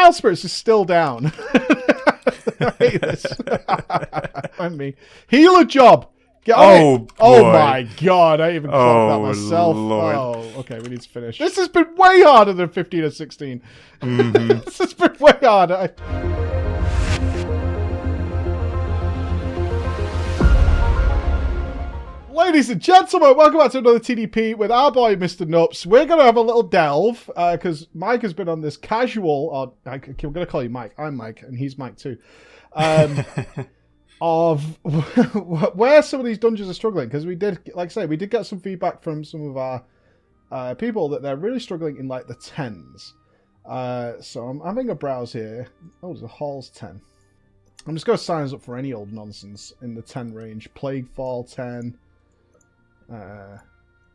Wild Spirits is still down. I hate this. And me. Healer job. Get on it. Oh my god, I even clocked that myself. Lord. Oh, okay, we need to finish. This has been way harder than 15 or 16. This has been way harder. Ladies and gentlemen, welcome back to another TDP with our boy, Mr. Nups. We're going to have a little delve, because Mike has been on this casual, or I'm going to call you Mike. I'm Mike, and he's Mike too. Of where some of these dungeons are struggling, because we did, like I say, we did get some feedback from some of our people that they're really struggling in like the 10s. So I'm having a browse here. Oh, there's a Hall's 10. I'm just going to sign us up for any old nonsense in the 10 range. Plaguefall 10.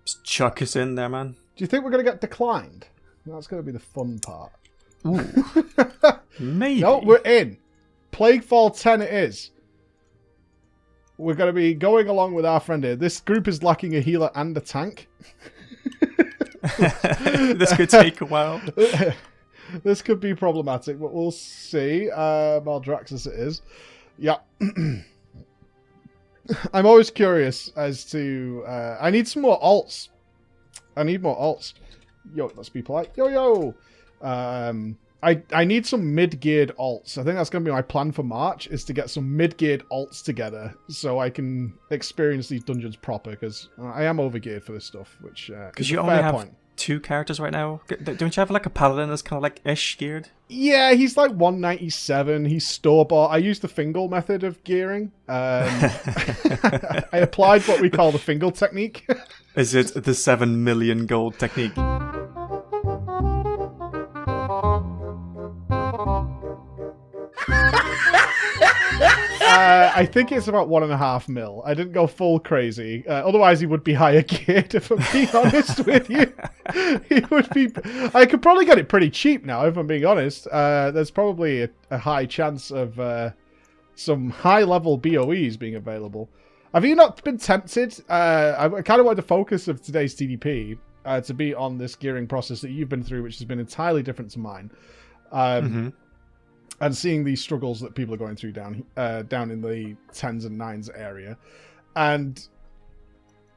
Just chuck us in there, man. Do you think we're going to get declined? That's going to be the fun part. Ooh. Maybe. No, we're in. Plaguefall 10 it is. We're going to be going along with our friend here. This group is lacking a healer and a tank. This could take a while. This could be problematic, but we'll see. Maldraxxus it is. Yeah. I'm always curious as to... I need some more alts. I need more alts. Yo, let's be polite. Yo. I need some mid-geared alts. I think that's going to be my plan for March, is to get some mid-geared alts together so I can experience these dungeons proper, because I am over-geared for this stuff, which is a fair point. 2 characters right now. Don't you have like a paladin that's kind of like ish geared? Yeah, he's like 197. He's store-bought. I used the Fingal method of gearing. I applied what we call the Fingal technique. Is it the 7 million gold technique? I think it's about 1.5 mil. I didn't go full crazy. Otherwise, he would be higher geared, if I'm being honest with you. He would be... I could probably get it pretty cheap now, if I'm being honest. There's probably a high chance of some high-level BOEs being available. Have you not been tempted? I kind of wanted the focus of today's TDP to be on this gearing process that you've been through, which has been entirely different to mine. And seeing these struggles that people are going through down in the 10s and 9s area. And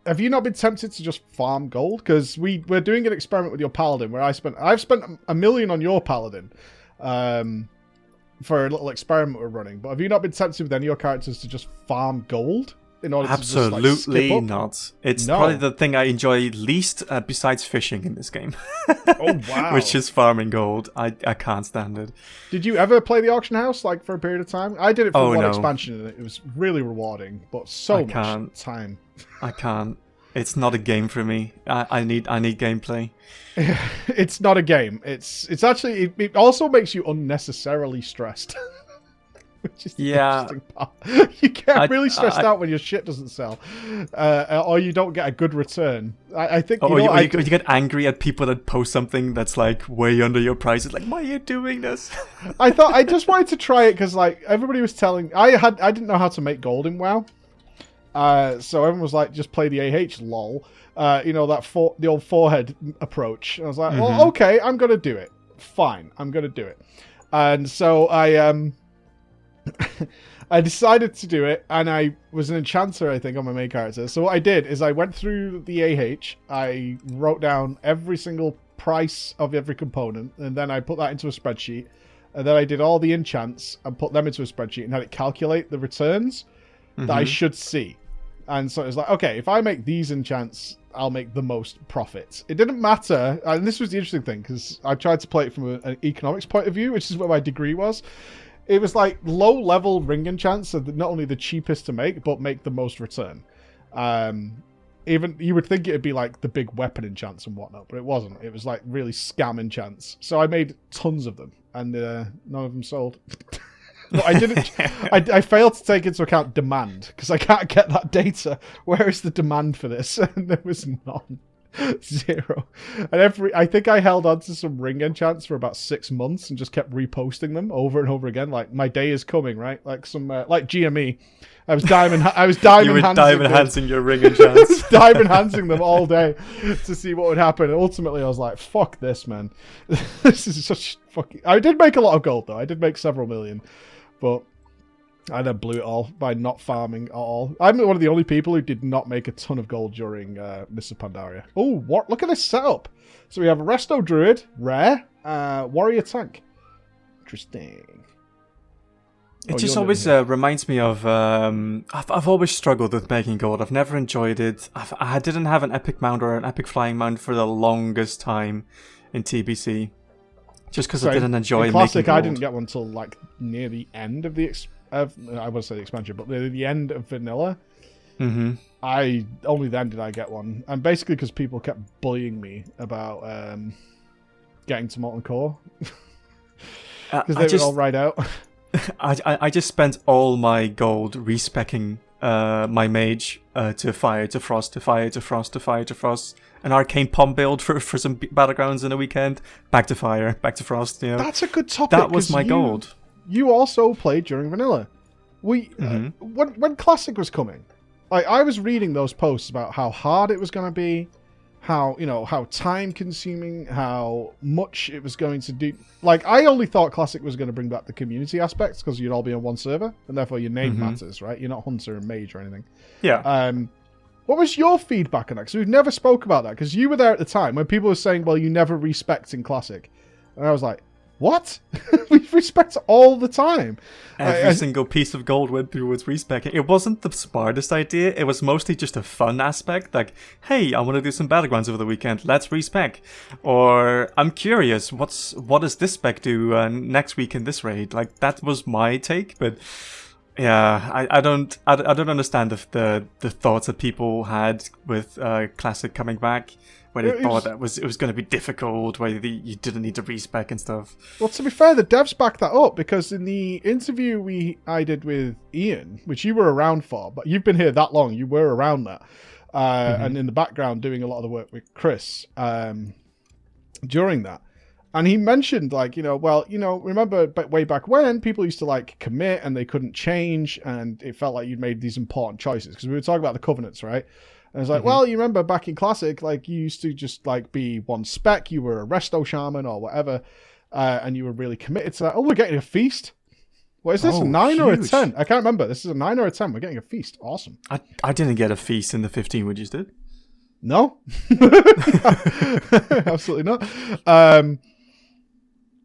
have you not been tempted to just farm gold? Because we're doing an experiment with your paladin where I've spent $1 million on your paladin for a little experiment we're running. But have you not been tempted with any of your characters to just farm gold? In order Absolutely to just, like, skip up? not. It's probably the thing I enjoy least besides fishing in this game. Oh, wow. Which is farming gold. I can't stand it. Did you ever play the auction house like for a period of time? I did it for one no. expansion and it was really rewarding, but much time. I can't. It's not a game for me. I need gameplay. It's not a game. It's actually it also makes you unnecessarily stressed. Which is the interesting part. You get really stressed out when your shit doesn't sell, or you don't get a good return. I think. You get angry at people that post something that's like way under your price. It's like, why are you doing this? I just wanted to try it because like everybody was telling. I didn't know how to make gold in WoW, so everyone was like, just play the AH, lol. The old forehead approach. I was like, well, okay, I'm gonna do it. Fine, I'm gonna do it. And so I decided to do it, and I was an enchanter, I think, on my main character. So what I did is I went through the AH, I wrote down every single price of every component, and then I put that into a spreadsheet, and then I did all the enchants and put them into a spreadsheet and had it calculate the returns that I should see. And so it was like, okay, if I make these enchants, I'll make the most profit. It didn't matter, and this was the interesting thing, because I tried to play it from an economics point of view, which is where my degree was. It was like low-level ring enchants, so not only the cheapest to make, but make the most return. Even you would think it'd be like the big weapon enchants and whatnot, but it wasn't. It was like really scam enchants. So I made tons of them, and none of them sold. But I didn't. I failed to take into account demand because I can't get that data. Where is the demand for this? And there was none. 0. And I think I held on to some ring enchants for about 6 months and just kept reposting them over and over again. Like, my day is coming, right? Like some like GME. I was diamond You were diamond enhancing your ring enchants. Diamond enhancing them all day to see what would happen. And ultimately, I was like, "Fuck this, man! This is such fucking." I did make a lot of gold though. I did make several million, but I then blew it all by not farming at all. I'm one of the only people who did not make a ton of gold during Mists of Pandaria. Oh, what? Look at this setup. So we have a Resto Druid, rare, Warrior Tank. Interesting. It just always reminds me of... I've always struggled with making gold. I've never enjoyed it. I didn't have an epic mount or an epic flying mount for the longest time in TBC. Just because I didn't enjoy Classic, making gold. I didn't get one until like near the end of the... I wouldn't say the expansion, but the end of Vanilla. Mm-hmm. Only then did I get one. And basically because people kept bullying me about getting to Molten Core. Because they were all right out. I just spent all my gold respecking my mage to fire to frost to fire to frost to fire to frost, an arcane pom build for some battlegrounds in a weekend, back to fire, back to frost. You know, that's a good topic. That was my gold. You also played during Vanilla. When Classic was coming, like I was reading those posts about how hard it was going to be, how time consuming, how much it was going to do. Like, I only thought Classic was going to bring back the community aspects because you'd all be on one server and therefore your name matters, right? You're not Hunter and Mage or anything. Yeah. What was your feedback on that? Because we've never spoke about that because you were there at the time when people were saying, well, you never respect in Classic. And I was like, what? We respect all the time. Every single piece of gold went through with respecking. It wasn't the smartest idea. It was mostly just a fun aspect. Like, hey, I want to do some battlegrounds over the weekend. Let's respec. Or I'm curious, what does this spec do next week in this raid? Like, that was my take. But yeah, I don't understand the thoughts that people had with Classic coming back. Where they thought that it was going to be difficult, where you didn't need to respec and stuff. Well, to be fair, the devs backed that up because in the interview I did with Ian, which you were around for, but you've been here that long, you were around that, and in the background doing a lot of the work with Chris during that. And he mentioned, like, remember way back when people used to like commit and they couldn't change, and it felt like you'd made these important choices because we were talking about the covenants, right? And it's like, well, you remember back in Classic, like you used to just like be one spec, you were a resto shaman or whatever, and you were really committed to that. Oh, we're getting a feast. What is this? A 9 or a 10? I can't remember. This is a 9 or a 10. We're getting a feast. Awesome. I didn't get a feast in the 15 we just did. No. Absolutely not.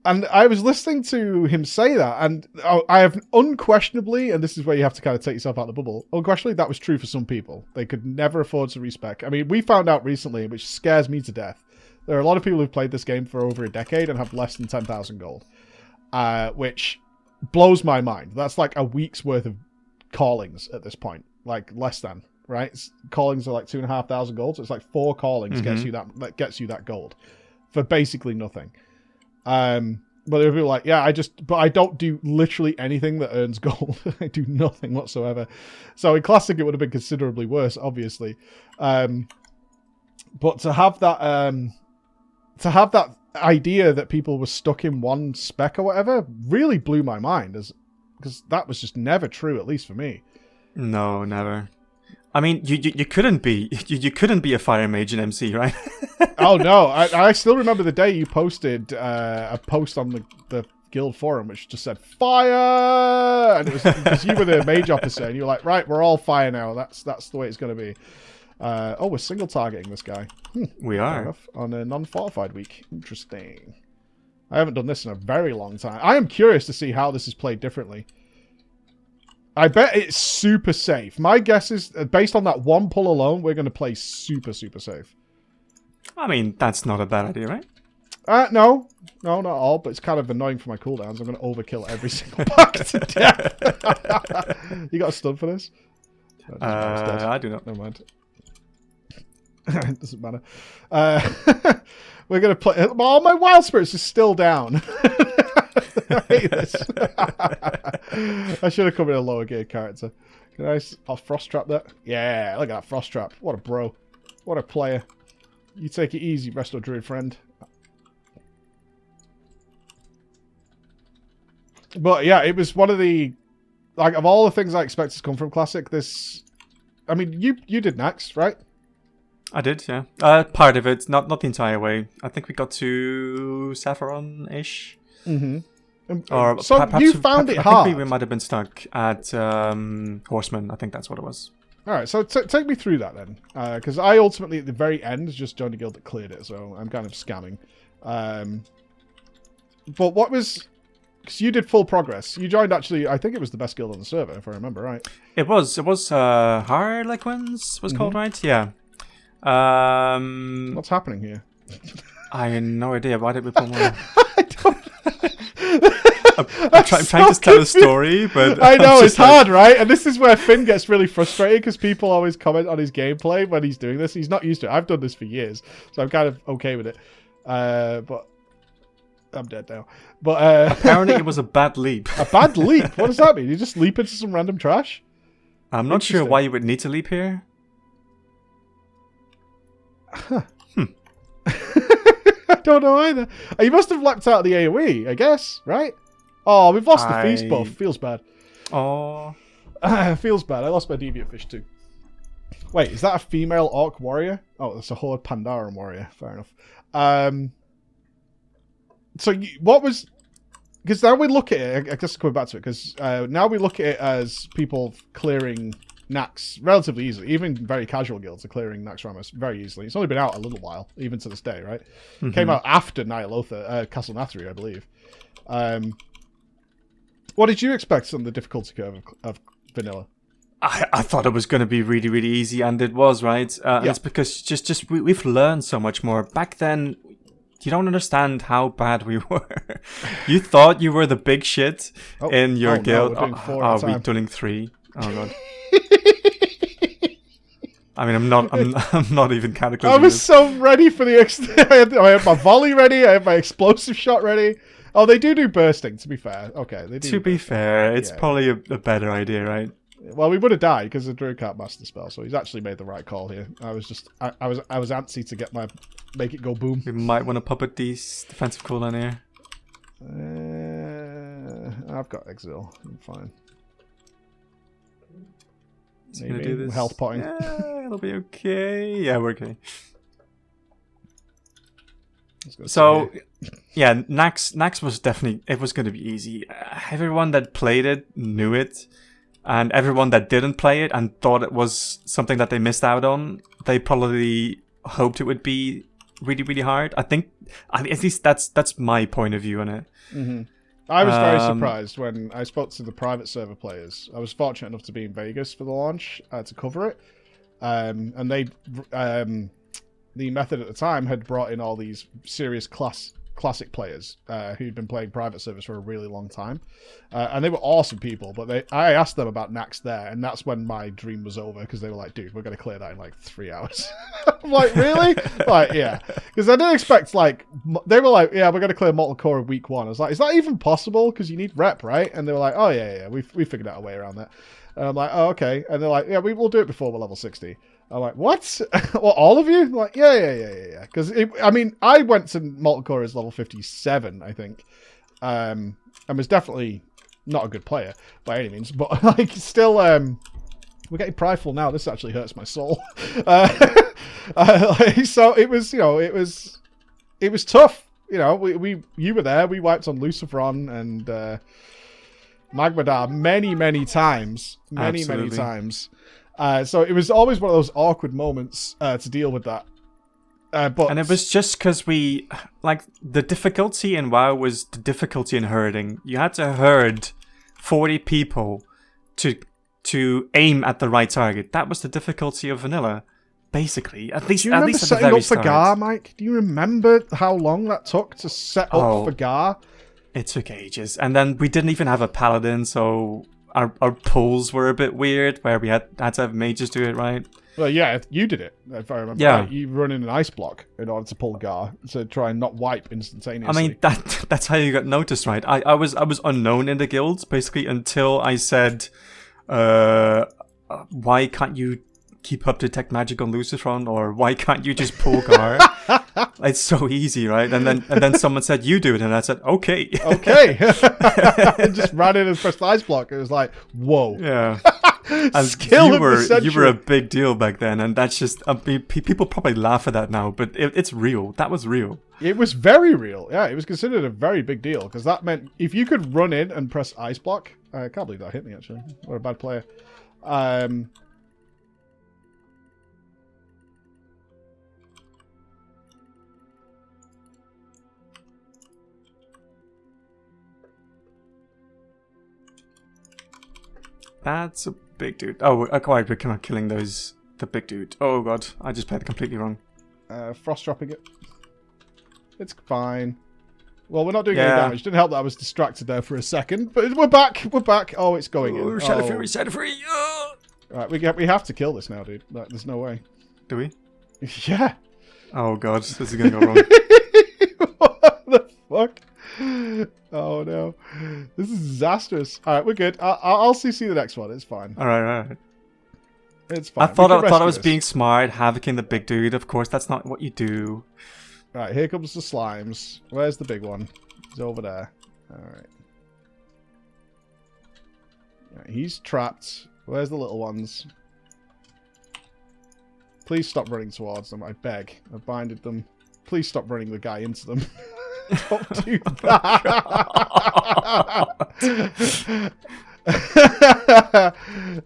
And I was listening to him say that, and I have unquestionably, and this is where you have to kind of take yourself out of the bubble, unquestionably that was true for some people. They could never afford to respec. I mean, we found out recently, which scares me to death, there are a lot of people who've played this game for over a decade and have less than 10,000 gold, which blows my mind. That's like a week's worth of callings at this point, like less than, right? Callings are like 2,500 gold, so it's like 4 callings gets you that gold for basically nothing. But there were people like, yeah, but I don't do literally anything that earns gold. I do nothing whatsoever. So in Classic, it would have been considerably worse, obviously. But to have that idea that people were stuck in one spec or whatever really blew my mind, because that was just never true, at least for me. No, never. I mean, you couldn't be a fire mage in MC, right? Oh no, I still remember the day you posted a post on the guild forum which just said fire, and it was because you were the mage officer and you were like, right, we're all fire now. That's the way it's going to be. We're single targeting this guy. We are on a non-fortified week. Interesting. I haven't done this in a very long time. I am curious to see how this is played differently. I bet it's super safe. My guess is, based on that one pull alone, we're going to play super, super safe. I mean, that's not a bad idea, right? No, not at all, but it's kind of annoying for my cooldowns. I'm going to overkill every single pack to death. You got a stun for this? I do not. Never mind. It doesn't matter. We're going to play... Oh, my Wild Spirits is still down. I hate this. I should have come in a lower gear character. Can I Frost Trap that? Yeah, look at that Frost Trap. What a bro. What a player. You take it easy, Resto Druid friend. But yeah, it was one of the... Like, of all the things I expected to come from Classic, this... I mean, you did next, right? I did, yeah. Part of it, not the entire way. I think we got to Saffron-ish. Mm-hmm. Or so you found it hard. I think we might have been stuck at Horseman. I think that's what it was. All right, so take me through that then. Because I ultimately, at the very end, just joined a guild that cleared it, so I'm kind of scamming. But what was... Because you did full progress. You joined, actually, I think it was the best guild on the server, if I remember right. It was Harlequins was called, right? Yeah. What's happening here? I had no idea. Why did we pull more? I don't... I'm trying to tell a story, but... I know, it's hard, right? And this is where Finn gets really frustrated, because people always comment on his gameplay when he's doing this. He's not used to it. I've done this for years, so I'm kind of okay with it. But... I'm dead now. But apparently it was a bad leap. A bad leap? What does that mean? You just leap into some random trash? I'm not sure why you would need to leap here. Huh. I don't know either. You must have leapt out of the AoE, I guess, right? Oh, we've lost the feast buff. Feels bad. Oh. Feels bad. I lost my deviant fish too. Wait, is that a female orc warrior? Oh, that's a horde Pandaren warrior. Fair enough. So what was... Because now we look at it... I guess coming back to it, because now we look at it as people clearing Nax relatively easily. Even very casual guilds are clearing Nax Ramos very easily. It's only been out a little while, even to this day, right? Mm-hmm. Came out after Nyalotha, Castle Nathri, I believe. What did you expect on the difficulty curve of vanilla? I thought it was going to be really, really easy, and it was, right? Yeah. It's because we've learned so much more. Back then... You don't understand how bad we were. You thought you were the big shit in your guild. No, we're doing 3. Oh god. I mean, I'm not even cataclysmic. I was so ready for the... I had my volley ready. I had my explosive shot ready. Oh, they do bursting, to be fair. Okay, they do. To be fair, it's probably a better idea, right? Well, we would have died because the Druid can't master spell, so he's actually made the right call here. I was antsy to make it go boom. We might want to puppet these defensive cooldown here. I've got exile. I'm fine. Maybe do this. Health potting. Yeah, it'll be okay. Yeah, we're okay. So, yeah, Nax was definitely... It was going to be easy. Everyone that played it knew it. And everyone that didn't play it and thought it was something that they missed out on, they probably hoped it would be really, really hard. I think, at least that's my point of view on it. Mm-hmm. I was very surprised when I spoke to the private server players. I was fortunate enough to be in Vegas for the launch to cover it. And they, the method at the time had brought in all these serious classic players who'd been playing private servers for a really long time, and they were awesome people. But I asked them about Nax there, and that's when my dream was over, because they were like, "Dude, we're going to clear that in like 3 hours." I'm like, really? Like, yeah, because I didn't expect they were like, "Yeah, we're going to clear Molten Core in week 1." I was like, "Is that even possible? Because you need rep, right?" And they were like, "Oh yeah, we figured out a way around that." And I'm like, "Oh okay." And they're like, "Yeah, we'll do it before we're level 60." I'm like, what? Well, all of you? I'm like, yeah. Because, I went to Molten Core as level 57, I think. And was definitely not a good player by any means. But, like, still, we're getting prideful now. This actually hurts my soul. So it was, it was tough. You were there. We wiped on Luciferon and Magmadar many times. Many times. So it was always one of those awkward moments to deal with that. And it was just because the difficulty in WoW was the difficulty in herding. You had to herd 40 people to aim at the right target. That was the difficulty of vanilla, basically. At least, do you remember at the setting very up for start. Gar, Mike? Do you remember how long that took to set up for Gar? It took ages, and then we didn't even have a paladin, so. Our pulls were a bit weird, where we had to have mages do it, right? Well, yeah, you did it, if I remember right. You run in an ice block in order to pull Gar, to try and not wipe instantaneously. I mean, that's how you got noticed, right? I was unknown in the guilds, basically, until I said, why can't you keep up detect magic on Lucifron, or why can't you just pull Gar? It's so easy, right? And then someone said, you do it, and I said, okay. Okay. And just ran in and pressed the ice block. It was like, whoa. Yeah. And Skill you of the were century. a big deal back then, and that's just people probably laugh at that now, but it's real. That was real. It was very real. Yeah, it was considered a very big deal because that meant if you could run in and press ice block. I can't believe that hit me actually. What a bad player. That's a big dude. Oh, acquired. We're kind of killing the big dude. Oh god, I just played it completely wrong. Frost dropping it. It's fine. Well, we're not doing any damage. Didn't help that I was distracted there for a second, but we're back. We're back. Oh, it's going in. Shadow Fury, Shadow Fury. Right, we have to kill this now, dude. Like, there's no way. Do we? Yeah. Oh god, this is gonna go wrong. What the fuck? Oh no, this is disastrous. All right, we're good. I'll CC the next one. It's fine. All right. It's fine. I thought I was being smart, havocing the big dude. Of course, that's not what you do. Right, here comes the slimes. Where's the big one? He's over there. All right. Right, he's trapped. Where's the little ones? Please stop running towards them. I beg. I've binded them. Please stop running the guy into them. Don't do that.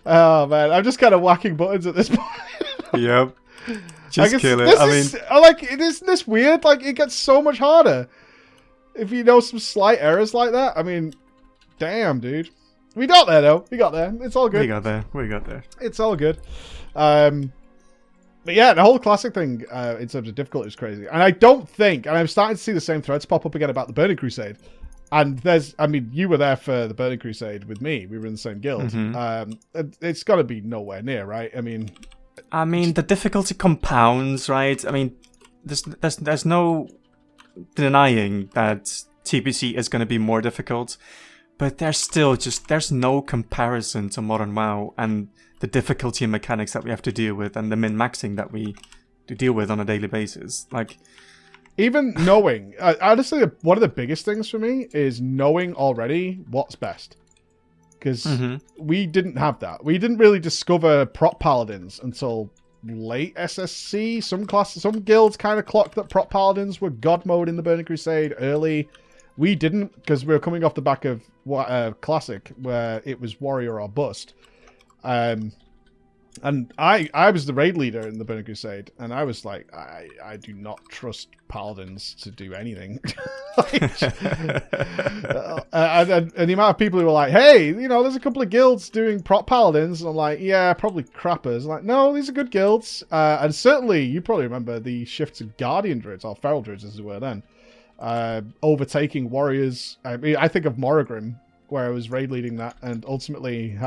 Oh man, I'm just kind of whacking buttons at this point. Yep. Just kill it. Isn't this weird? Like, it gets so much harder if you know some slight errors like that. I mean, damn, dude. We got there though. We got there. It's all good. We got there. It's all good. But yeah, the whole classic thing in terms of difficulty is crazy. And I don't think, and I'm starting to see the same threads pop up again about the Burning Crusade. And you were there for the Burning Crusade with me. We were in the same guild. Mm-hmm. It's got to be nowhere near, right? I mean, the difficulty compounds, right? I mean, there's no denying that TBC is going to be more difficult. But there's no comparison to Modern WoW and the difficulty and mechanics that we have to deal with and the min-maxing that we deal with on a daily basis. Like, even knowing, honestly, one of the biggest things for me is knowing already what's best. Because we didn't have that. We didn't really discover prop paladins until late SSC. Some guilds kind of clocked that prop paladins were god mode in the Burning Crusade early. We didn't, because we were coming off the back of Classic, where it was warrior or bust. And I was the raid leader in the Burning Crusade, and I was like, I do not trust paladins to do anything. And the amount of people who were like, hey, there's a couple of guilds doing prop paladins. And I'm like, yeah, probably crappers. I'm like, no, these are good guilds. And certainly, you probably remember the shift to Guardian Druids, or Feral Druids as it were then. Overtaking warriors. I mean, I think of Morrigan, where I was raid leading that, and ultimately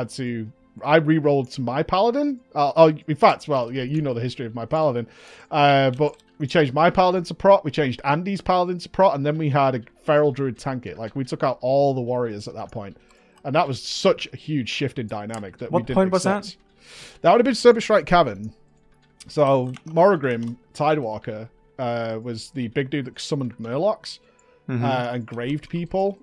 I re-rolled to my paladin. In fact, well, yeah, you know the history of my paladin. But we changed my paladin to prot, we changed Andy's paladin to prot, and then we had a feral druid tank it. Like, we took out all the warriors at that point, and that was such a huge shift in dynamic that we didn't point accept. Was that? That would have been Serpent Cavern. So Morrigan Tidewalker was the big dude that summoned Murlocs and graved people.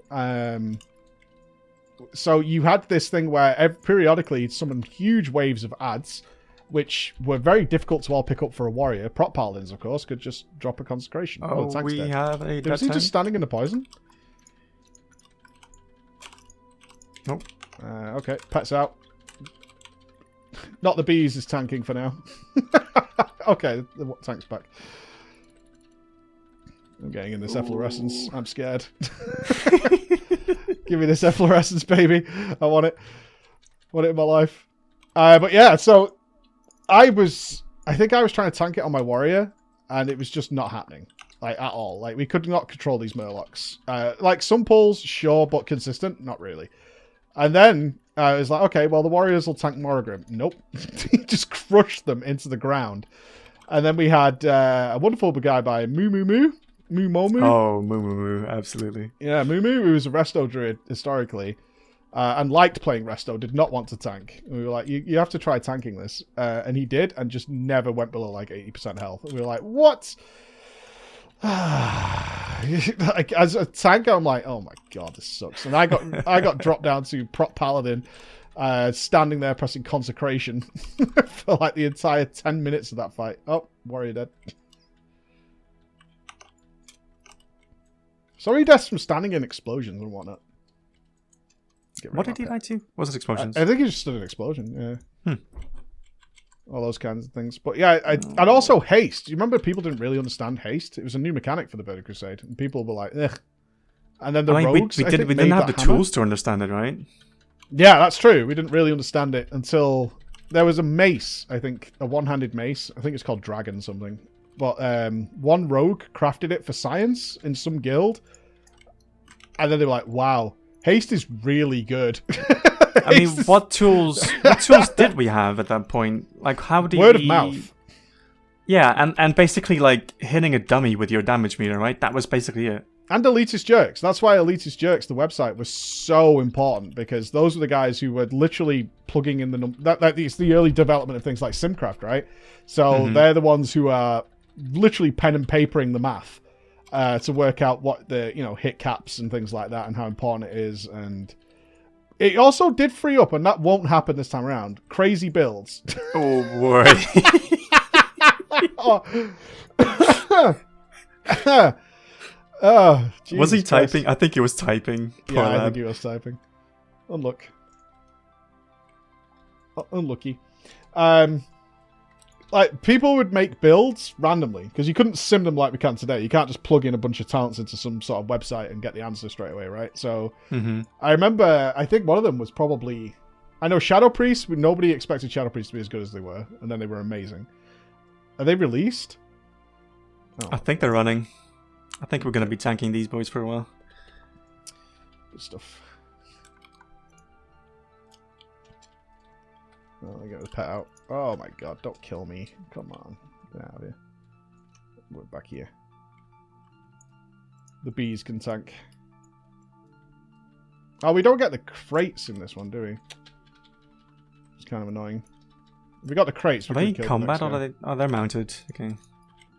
So you had this thing where periodically you'd summon huge waves of ads, which were very difficult to all pick up for a warrior. Prop paladins, of course, could just drop a consecration. Oh, we have a dead Was he just standing in the poison? Nope. Okay, pets out. Not the bees is tanking for now. Okay, the tank's back. I'm getting in this efflorescence. I'm scared. Give me this efflorescence, baby. I want it. Want it in my life. But yeah, so I think I was trying to tank it on my warrior, and it was just not happening. Like, at all. Like, we could not control these Murlocs. Like, some pulls, sure, but consistent? Not really. And then I was like, okay, well, the warriors will tank Morrigan. Nope. He just crushed them into the ground. And then we had a wonderful guy by Moo. Oh, Moo, absolutely. Yeah, Moo, who was a resto druid historically. and liked playing Resto, did not want to tank. And we were like, you have to try tanking this. And he did, and just never went below like 80% health. And we were like, what? Like, as a tanker, I'm like, oh my god, this sucks. And I got dropped down to prop paladin, standing there pressing consecration for like the entire 10 minutes of that fight. Oh, warrior dead. Sorry, deaths from standing in explosions and whatnot. What did he like to? Was it explosions? I think he just stood in explosion. Yeah. All those kinds of things. But yeah, and also haste. You remember people didn't really understand haste? It was a new mechanic for the Burning Crusade, and people were like, ugh. And then the rogues, we didn't have the tools to understand it, right? Yeah, that's true. We didn't really understand it until there was a mace. I think a one-handed mace. I think it's called Dragon something. But one rogue crafted it for science in some guild, and then they were like, "Wow, haste is really good." I mean, what tools did we have at that point? Like, how did word of mouth? Yeah, and basically like hitting a dummy with your damage meter, right? That was basically it. And Elitist Jerks. That's why Elitist Jerks, the website, was so important, because those were the guys who were literally plugging in it's the early development of things like Simcraft, right? So they're the ones who are literally pen and papering the math to work out what the hit caps and things like that and how important it is. And it also did free up, and that won't happen this time around, crazy builds. Oh boy. Oh, was he typing? Christ. I think he was typing. Poor yeah, lad. I think he was typing. Unlucky. Like, people would make builds randomly, because you couldn't sim them like we can today. You can't just plug in a bunch of talents into some sort of website and get the answer straight away, right? So, I remember, I think one of them was probably... I know Shadow Priest, nobody expected Shadow Priest to be as good as they were, and then they were amazing. Are they released? Oh. I think they're running. I think we're going to be tanking these boys for a while. Good stuff. Oh, I got the pet out. Oh my god, don't kill me. Come on. Get out of here. We're back here. The bees can tank. Oh, we don't get the crates in this one, do we? It's kind of annoying. If we got the crates, are they in combat or are they... Oh, they're mounted. Okay.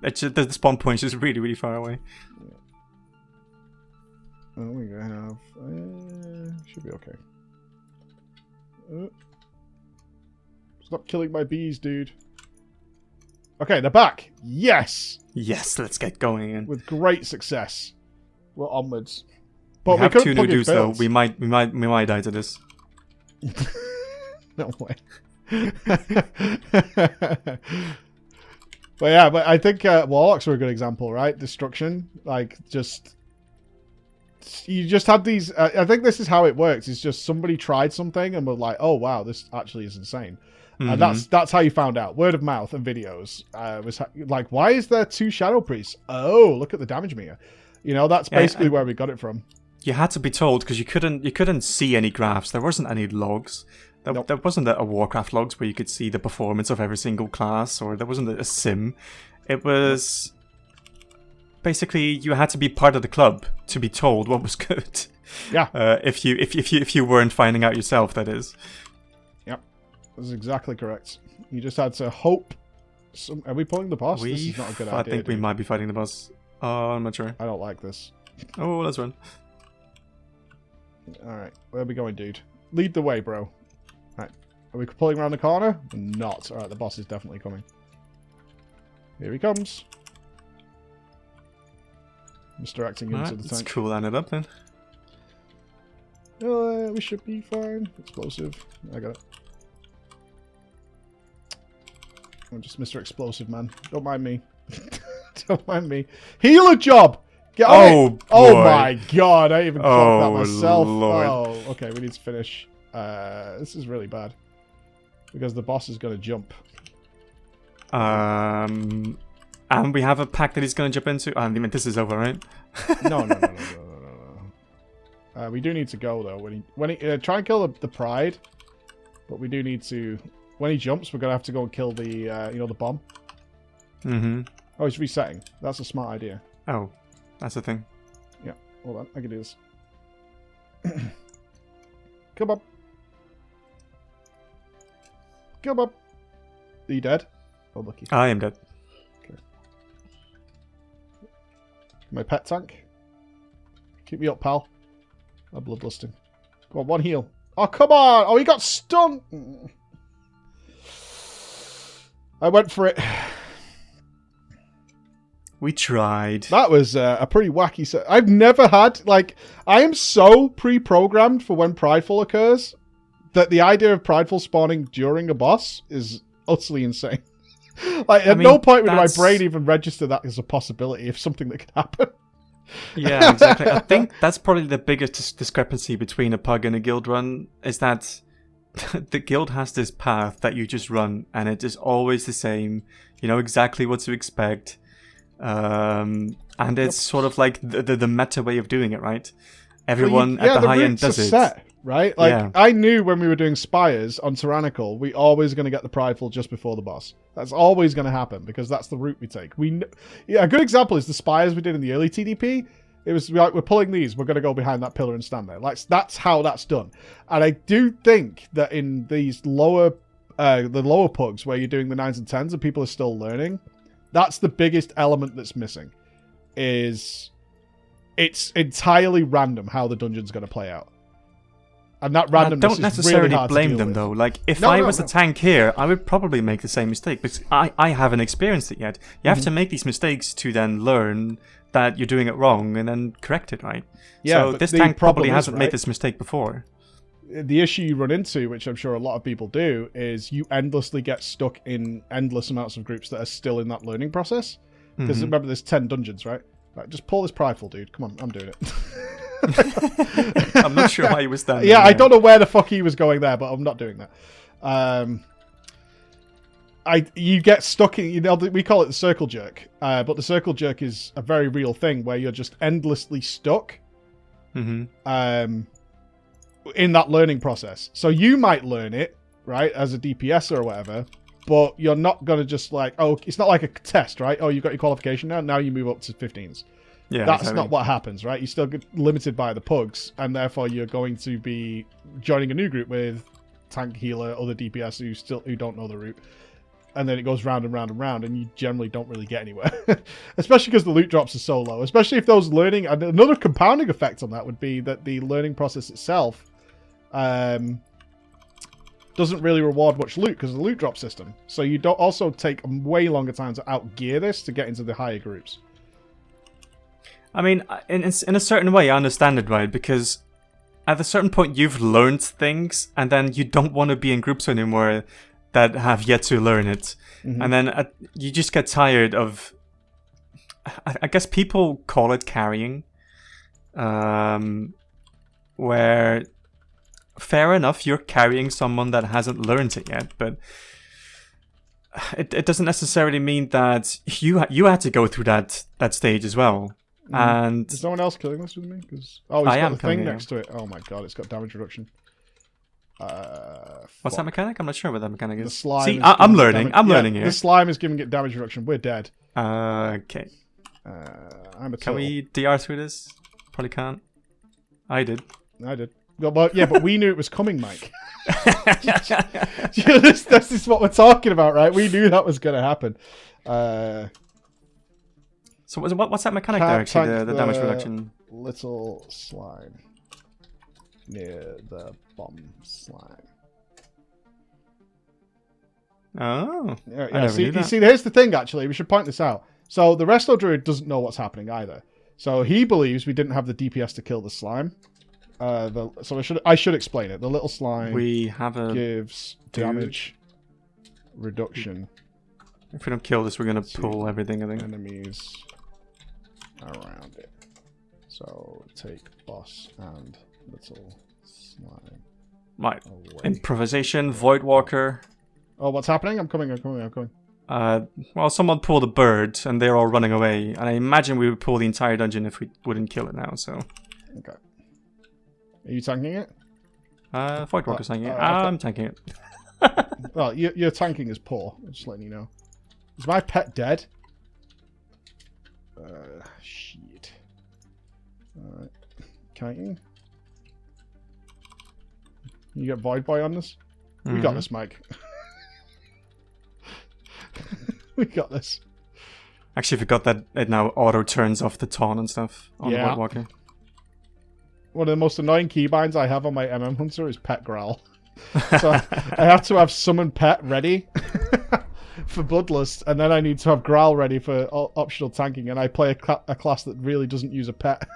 It's just, the spawn point's just really, really far away. Yeah. Oh, we have... should be okay. Stop killing my bees, dude. Okay, they're back. Yes! Yes, let's get going again. With great success. We're onwards. But we have 2 new dudes, though. We might die to this. No way. But yeah, but I think Warlocks are a good example, right? Destruction, like, you just had these... I think this is how it works. It's just somebody tried something and was like, oh, wow, this actually is insane. And that's how you found out. Word of mouth and videos. Was like, why is there 2 Shadow Priests? Oh, look at the damage meter. That's basically where we got it from. You had to be told, because you couldn't see any graphs. There wasn't any logs. There wasn't a Warcraft logs where you could see the performance of every single class, or there wasn't a sim. It was basically you had to be part of the club to be told what was good. Yeah. If you weren't finding out yourself, that is. Yep, that's exactly correct. You just had to hope. Are we pulling the boss? This is not a good idea. I think we might be fighting the boss. Oh, I'm not sure. I don't like this. Oh, let's run. All right, where are we going, dude? Lead the way, bro. Right. Are we pulling around the corner? Not. Alright, the boss is definitely coming. Here he comes. Misdirecting into the tank. Let's cool it up then. We should be fine. Explosive. I got it. I'm just Mr. Explosive, man. Don't mind me. Don't mind me. Healer job! Get on it! Oh my god, I even clocked that myself. Lord. Oh, okay, we need to finish. This is really bad. Because the boss is going to jump. And we have a pack that he's going to jump into. I mean, this is over, right? No. We do need to go, though. When he try and kill the Pride. But we do need to... When he jumps, we're going to have to go and kill the, the bomb. Oh, he's resetting. That's a smart idea. Oh, that's the thing. Yeah, hold on. I can do this. Come on. Come on. Are you dead? Oh, lucky. I am dead. Okay. My pet tank. Keep me up, pal. I'm bloodlusting. Go on, one heal. Oh, come on! Oh, he got stunned! I went for it. We tried. That was a pretty wacky set. I've never had, like, I am so pre-programmed for when Prideful occurs that the idea of Prideful spawning during a boss is utterly insane. Like, at no point would my brain even register that as a possibility of something that could happen. Yeah, exactly. I think that's probably the biggest discrepancy between a pug and a guild run, is that the guild has this path that you just run, and it is always the same. You know exactly what to expect. And it's sort of like the meta way of doing it, right? Everyone at the high end does it. Set, right? Like, I knew when we were doing Spires on Tyrannical, we always going to get the Prideful just before the boss. That's always going to happen, because that's the route we take. A good example is the Spires we did in the early TDP. It was like, we're pulling these, we're going to go behind that pillar and stand there. Like, that's how that's done. And I do think that in these the lower pugs, where you're doing the 9s and 10s and people are still learning, that's the biggest element that's missing. Is it's entirely random how the dungeon's going to play out. And that randomness I don't necessarily is really hard blame to deal them with. though. Like, if I was a tank here, I would probably make the same mistake, because I haven't experienced it yet. You have to make these mistakes to then learn that you're doing it wrong and then correct it, right? Yeah, so this tank probably hasn't made this mistake before. The issue you run into, which I'm sure a lot of people do, is you endlessly get stuck in endless amounts of groups that are still in that learning process. Because remember, there's 10 dungeons, right? Like, just pull this Prideful, dude. Come on, I'm doing it. I'm not sure why he was standing Yeah, there. I don't know where the fuck he was going there, but I'm not doing that. You get stuck in, we call it the circle jerk, but the circle jerk is a very real thing where you're just endlessly stuck in that learning process. So you might learn it, right, as a DPS or whatever, but you're not going to just like, oh, it's not like a test, right? Oh, you got your qualification now you move up to 15s. Yeah, that's not what happens, right? You still get limited by the pugs, and therefore you're going to be joining a new group with tank, healer, other DPS who don't know the route, and then it goes round and round and round, and you generally don't really get anywhere. Especially because the loot drops are so low. Especially if those learning, and another compounding effect on that would be that the learning process itself doesn't really reward much loot because of the loot drop system. So you don't also take a way longer time to outgear this to get into the higher groups. I mean, in a certain way, I understand it, right? Because at a certain point, you've learned things, and then you don't want to be in groups anymore that have yet to learn it. And then you just get tired of... I guess people call it carrying. Where, fair enough, you're carrying someone that hasn't learned it yet, but... It doesn't necessarily mean that you had to go through that stage as well. And is someone else killing this with me? Because he's got the thing next to it. Oh my god, it's got damage reduction. What's that mechanic? I'm not sure what that mechanic is. The slime. See, I'm learning. I'm learning here. The slime is giving it damage reduction. We're dead. Okay. Can we DR through this? Probably can't. I did. But we knew it was coming, Mike. This is what we're talking about, right? We knew that was going to happen. So what's that mechanic there, actually, the damage reduction? Little slime near the bomb slime. Oh. Yeah, see, here's the thing, actually. We should point this out. So the Resto Druid doesn't know what's happening either. So he believes we didn't have the DPS to kill the slime. So I should explain it. The little slime gives damage reduction. If we don't kill this, we're going to pull everything, I think. Enemies around it. So take boss and little slime. Right. Improvisation, Void Walker. Oh, what's happening? I'm coming. Well, someone pulled a bird, and they're all running away. And I imagine we would pull the entire dungeon if we wouldn't kill it now, so... Okay. Are you tanking it? Void Walker's tanking it. I'm tanking it. Well, your tanking is poor. I'm just letting you know. Is my pet dead? Shit. Alright. Kiting. You get Void Boy on this? We got this, Mike. We got this. Actually forgot that it now auto turns off the taunt and stuff on the White Walker. One of the most annoying keybinds I have on my MM Hunter is Pet Growl. So I have to have Summon Pet ready for Bloodlust, and then I need to have Growl ready for optional tanking, and I play a class that really doesn't use a pet.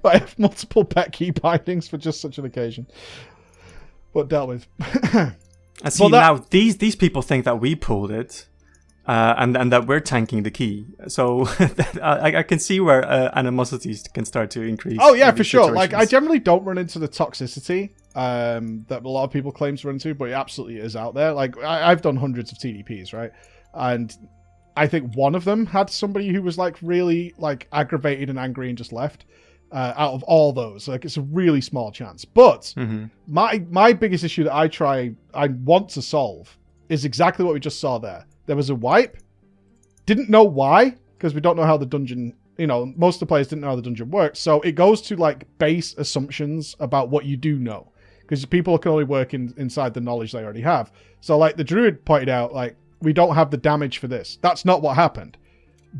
But I have multiple pet key bindings for just such an occasion. But dealt with. I see now these people think that we pulled it, and that we're tanking the key. So I can see where animosities can start to increase. Oh yeah, for sure. Like I generally don't run into the toxicity that a lot of people claim to run into, but it absolutely is out there. Like I've done hundreds of TDPs, right? And I think one of them had somebody who was like really like aggravated and angry and just left. Out of all those, like it's a really small chance. But my biggest issue that I want to solve is exactly what we just saw there. There was a wipe. Didn't know why, because we don't know how the dungeon, most of the players didn't know how the dungeon worked. So it goes to like base assumptions about what you do know, because people can only work inside the knowledge they already have. So like the druid pointed out, like we don't have the damage for this. That's not what happened.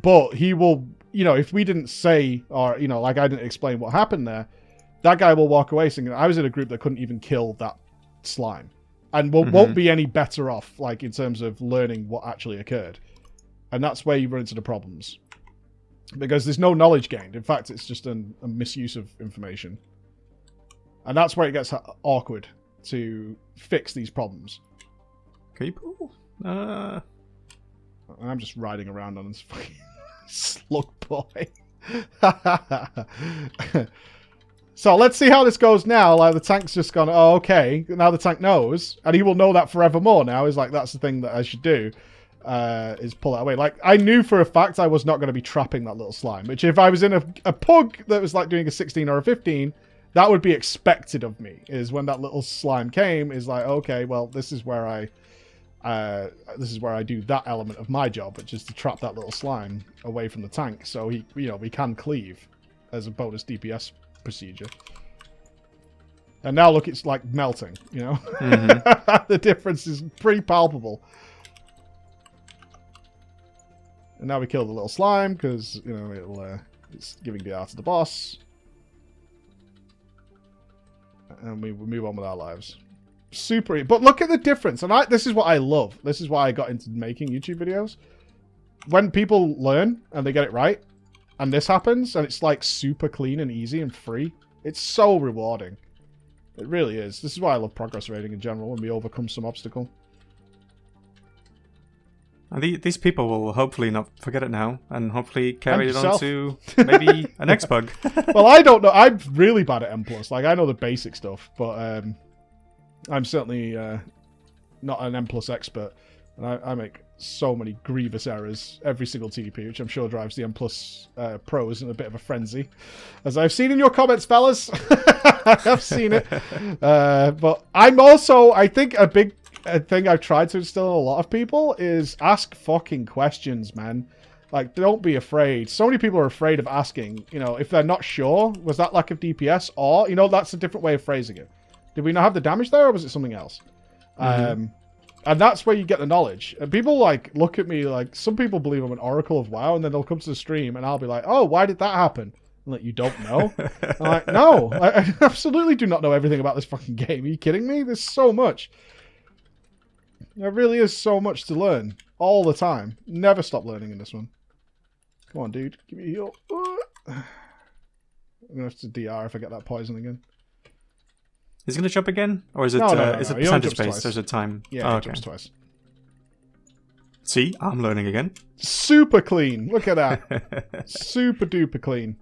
But he will, if we didn't say, or, like I didn't explain what happened there, that guy will walk away saying, I was in a group that couldn't even kill that slime. And won't be any better off, like, in terms of learning what actually occurred. And that's where you run into the problems. Because there's no knowledge gained. In fact, it's just a misuse of information. And that's where it gets awkward to fix these problems. People? I'm just riding around on this fucking slug boy. So let's see how this goes now. Like the tank's just gone, oh, okay. Now the tank knows. And he will know that forevermore now. He's like, that's the thing that I should do. Is pull it away. Like, I knew for a fact I was not going to be trapping that little slime. Which if I was in a pug that was like doing a 16 or a 15, that would be expected of me. Is when that little slime came, is like, okay, well, this is where I do that element of my job, which is to trap that little slime away from the tank, so we can cleave as a bonus DPS procedure. And now look, it's like melting, The difference is pretty palpable. And now we kill the little slime because it's giving the art to the boss, and we move on with our lives. Super, but look at the difference, and this is what I love. This is why I got into making YouTube videos. When people learn and they get it right, and this happens, and it's like super clean and easy and free, it's so rewarding. It really is. This is why I love progress rating in general, when we overcome some obstacle. And these people will hopefully not forget it now, and hopefully carry it on to maybe an next bug. Well, I don't know. I'm really bad at M+. Like, I know the basic stuff, but I'm certainly not an M+ expert. And I make so many grievous errors every single TDP, which I'm sure drives the M+ pros in a bit of a frenzy. As I've seen in your comments, fellas. I've seen it. But I'm also, I think a big thing I've tried to instill in a lot of people is ask fucking questions, man. Like, don't be afraid. So many people are afraid of asking, if they're not sure, was that lack of DPS? Or, that's a different way of phrasing it. Did we not have the damage there, or was it something else? And that's where you get the knowledge. And people, look at me, some people believe I'm an oracle of WoW, and then they'll come to the stream, and I'll be like, oh, why did that happen? I'm like, you don't know? I'm like, no, I absolutely do not know everything about this fucking game. Are you kidding me? There's so much. There really is so much to learn. All the time. Never stop learning in this one. Come on, dude. Give me a heal. I'm going to have to DR if I get that poison again. Is it going to jump again? Or is it, is it percentage based? There's a time. Yeah, it jumps twice. See? I'm learning again. Super clean. Look at that. Super duper clean.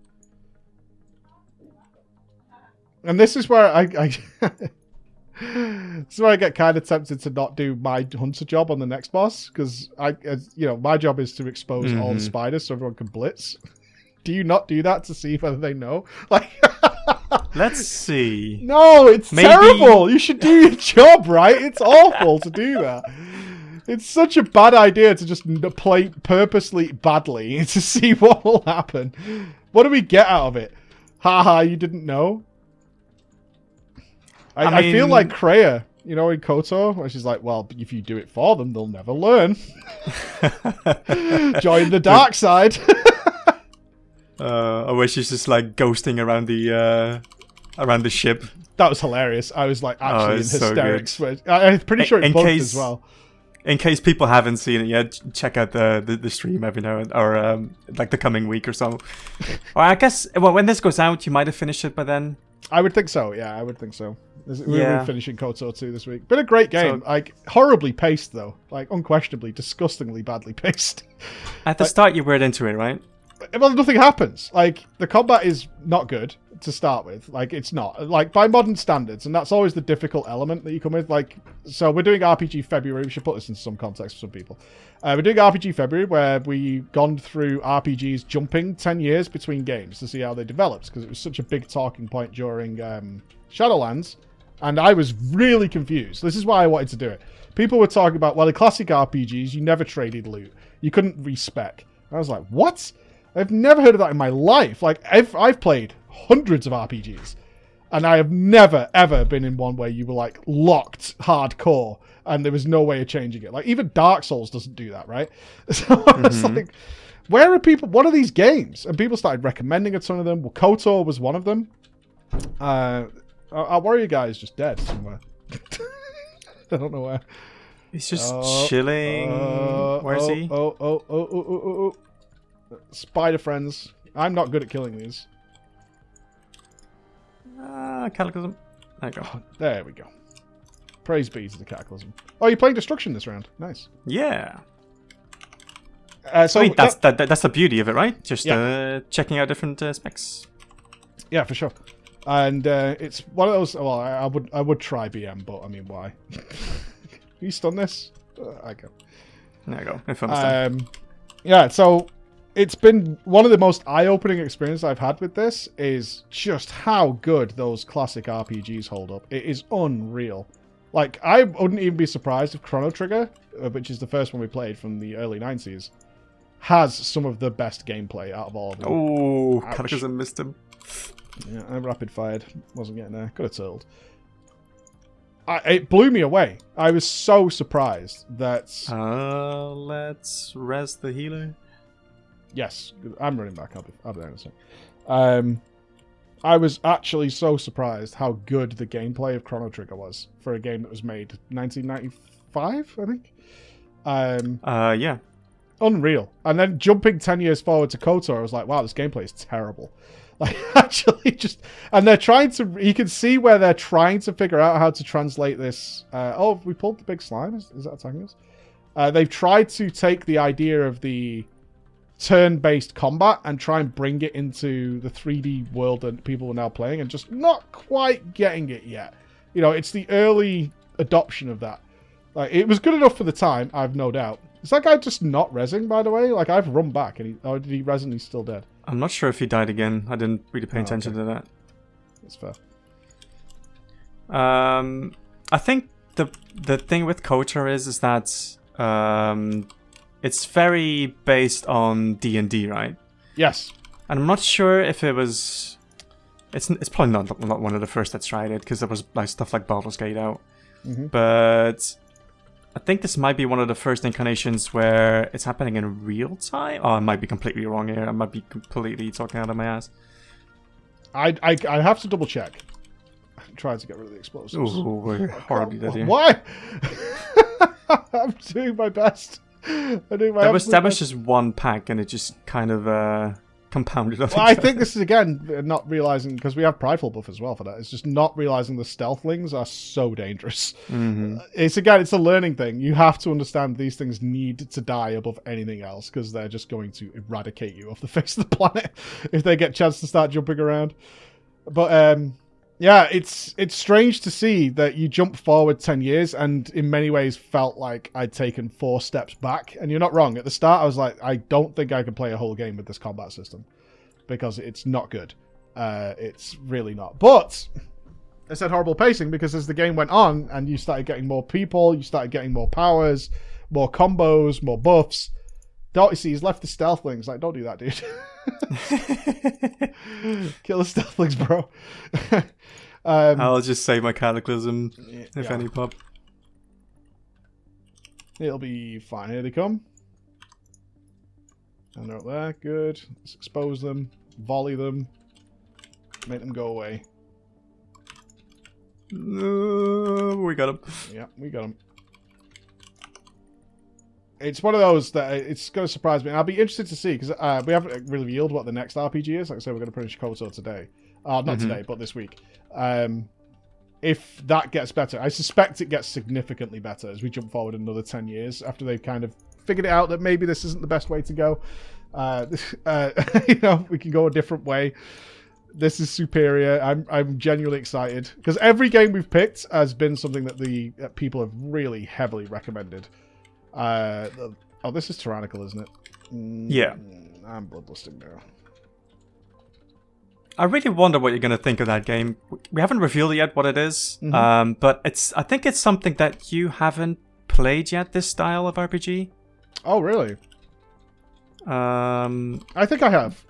And this is where this is where I get kind of tempted to not do my hunter job on the next boss, because my job is to expose all the spiders so everyone can blitz. Do you not do that to see whether they know? Let's see. No, it's terrible. You should do your job, right? It's awful to do that. It's such a bad idea to just play purposely badly to see what will happen. What do we get out of it? Haha, you didn't know? I feel like Kreia, you know, in KOTOR, where she's like, well, if you do it for them, they'll never learn. Join the dark side. Where she's just like ghosting around the ship. That was hilarious. I was like actually in so hysterics. I'm pretty sure it bugged as well. In case people haven't seen it yet, check out the stream every now and or like the coming week or so. Or I guess when this goes out, you might have finished it by then. I would think so. Yeah, I would think so. We're finishing KOTOR 2 this week. Been a great game. Like horribly paced though. Like unquestionably, disgustingly badly paced. At the start, you were into it, right? Well, nothing happens. Like the combat is not good to start with. Like it's not like by modern standards, and that's always the difficult element that you come with. Like, so we're doing RPG February. We should put this in some context for some people. We're doing RPG February, where we've gone through RPGs jumping 10 years between games to see how they developed, because it was such a big talking point during Shadowlands, and I was really confused. This is why I wanted to do it. People were talking about, well, in classic RPGs, you never traded loot. You couldn't respec. I was like, what? I've never heard of that in my life. Like, I've played hundreds of RPGs, and I have never, ever been in one where you were, like, locked hardcore, and there was no way of changing it. Like, even Dark Souls doesn't do that, right? So I was like, where are people? What are these games? And people started recommending a ton of them. Well, KOTOR was one of them. Our warrior guy is just dead somewhere. I don't know where. He's just chilling. Where is he? Oh. Spider friends. I'm not good at killing these. Cataclysm. There you go. There we go. Praise be to the Cataclysm. Oh, you're playing Destruction this round. Nice. Yeah. So I mean, that's the beauty of it, right? Just checking out different specs. Yeah, for sure. And it's one of those. Well, I would try BM, but I mean, why? You stun this? I can. There you go. If I understand. Yeah. So. It's been one of the most eye-opening experiences I've had with this, is just how good those classic RPGs hold up. It is unreal. Like, I wouldn't even be surprised if Chrono Trigger, which is the first one we played from the early 90s, has some of the best gameplay out of all of them. Oh, Cataclysm missed him. Yeah, I rapid-fired. Wasn't getting there. Could have told. It blew me away. I was so surprised that... let's res the healer. Yes, I'm running back. I'll be there in a second. I was actually so surprised how good the gameplay of Chrono Trigger was for a game that was made 1995, I think. Yeah. Unreal. And then jumping 10 years forward to KOTOR, I was like, wow, this gameplay is terrible. Like, actually just... And they're trying to... You can see where they're trying to figure out how to translate this... oh, we pulled the big slime? Is that attacking us? They've tried to take the idea of the... turn-based combat and try and bring it into the 3D world that people are now playing, and just not quite getting it yet. You know, it's the early adoption of that. Like, it was good enough for the time, I've no doubt. Is that guy just not rezzing, by the way? Like, I've run back, and did he res and he's still dead? I'm not sure if he died again. I didn't really pay attention to that. That's fair. I think the thing with KOTOR is that it's very based on D&D, right? Yes. And I'm not sure if it was... It's probably not one of the first that's tried it, because there was like stuff like Baldur's Gate out. But I think this might be one of the first incarnations where it's happening in real time. Oh, I might be completely wrong here. I might be completely talking out of my ass. I have to double check. I'm trying to get rid of the explosives. Ooh, we're horribly dead here. Why? I'm doing my best. That was just one pack, and it just kind of compounded up. Well, I think this is, again, not realizing, because we have prideful buff as well for that. It's just not realizing the stealthlings are so dangerous. It's a learning thing. You have to understand these things need to die above anything else, because they're just going to eradicate you off the face of the planet if they get a chance to start jumping around. But yeah, it's strange to see that you jump forward 10 years and in many ways felt like I'd taken 4 steps back. And you're not wrong. At the start, I was like, I don't think I can play a whole game with this combat system, because it's not good. It's really not. But I said horrible pacing, because as the game went on and you started getting more people, you started getting more powers, more combos, more buffs. Don't you see, he's left the stealthlings. Like, don't do that, dude. Kill the stealthlings, bro. I'll just save my Cataclysm if any pop. It'll be fine. Here they come. And they're up there. Good. Let's expose them. Volley them. Make them go away. We got him. Yeah, we got him. It's one of those that it's going to surprise me. And I'll be interested to see, because we haven't really revealed what the next RPG is. Like I said, we're going to finish Kotor today. Not today, but this week. If that gets better, I suspect it gets significantly better as we jump forward another 10 years after they've kind of figured it out that maybe this isn't the best way to go. You know, we can go a different way. This is superior. I'm genuinely excited because every game we've picked has been something that the people have really heavily recommended. Oh, this is tyrannical, isn't it? Yeah. I'm bloodlusting now. I really wonder what you're going to think of that game. We haven't revealed yet what it is, but I think it's something that you haven't played yet, this style of RPG. Oh, really? I think I have.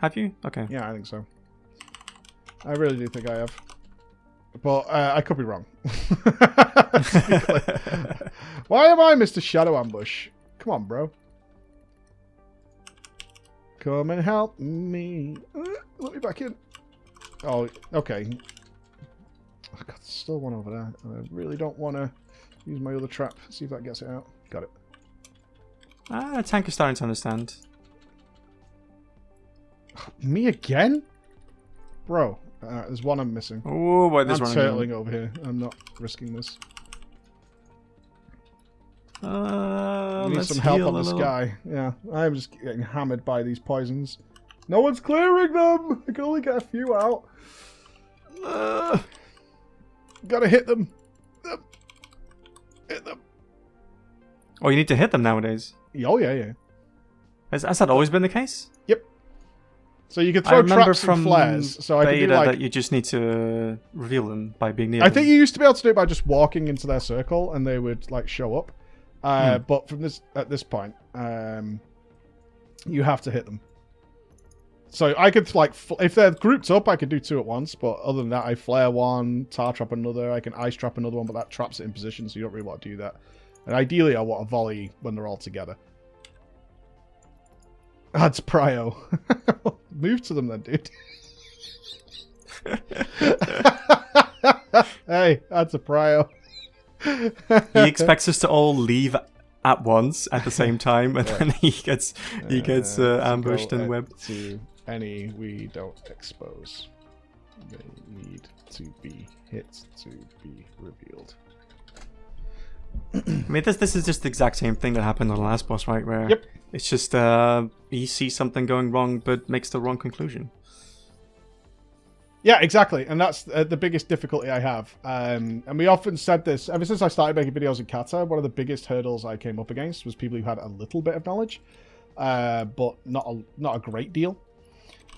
Have you? Okay. Yeah, I think so. I really do think I have. But I could be wrong. Why am I Mr. Shadow Ambush? Come on, bro. Come and help me. Let me back in. Oh, okay. Oh, God, there's still one over there. I really don't want to use my other trap. See if that gets it out. Got it. Tank is starting to understand. Me again? Bro, there's one I'm missing. Oh, wait, there's I'm one. turtling over here. I'm not risking this. We need some help on this guy. Yeah, I'm just getting hammered by these poisons. No one's clearing them! I can only get a few out. Gotta hit them. Hit them. Oh, you need to hit them nowadays. Oh, yeah. Has that always been the case? Yep. So you can throw traps and flares. So I can do like that you just need to reveal them by being near them. I think you used to be able to do it by just walking into their circle and they would like show up. But from at this point, you have to hit them. So I could like if they're grouped up, I could do two at once. But other than that, I flare one, tar trap another. I can ice trap another one, but that traps it in position, so you don't really want to do that. And ideally, I want a volley when they're all together. That's prio. Move to them then, dude. Hey, that's a prio. He expects us to all leave at once at the same time, and then he gets ambushed and webbed. To any we don't expose, they need to be hit to be revealed. I mean, this is just the exact same thing that happened on the last boss, right? Where it's just he sees something going wrong, but makes the wrong conclusion. Yeah, exactly, and that's the biggest difficulty I have. And we often said this ever since I started making videos in Kata. One of the biggest hurdles I came up against was people who had a little bit of knowledge, but not a great deal.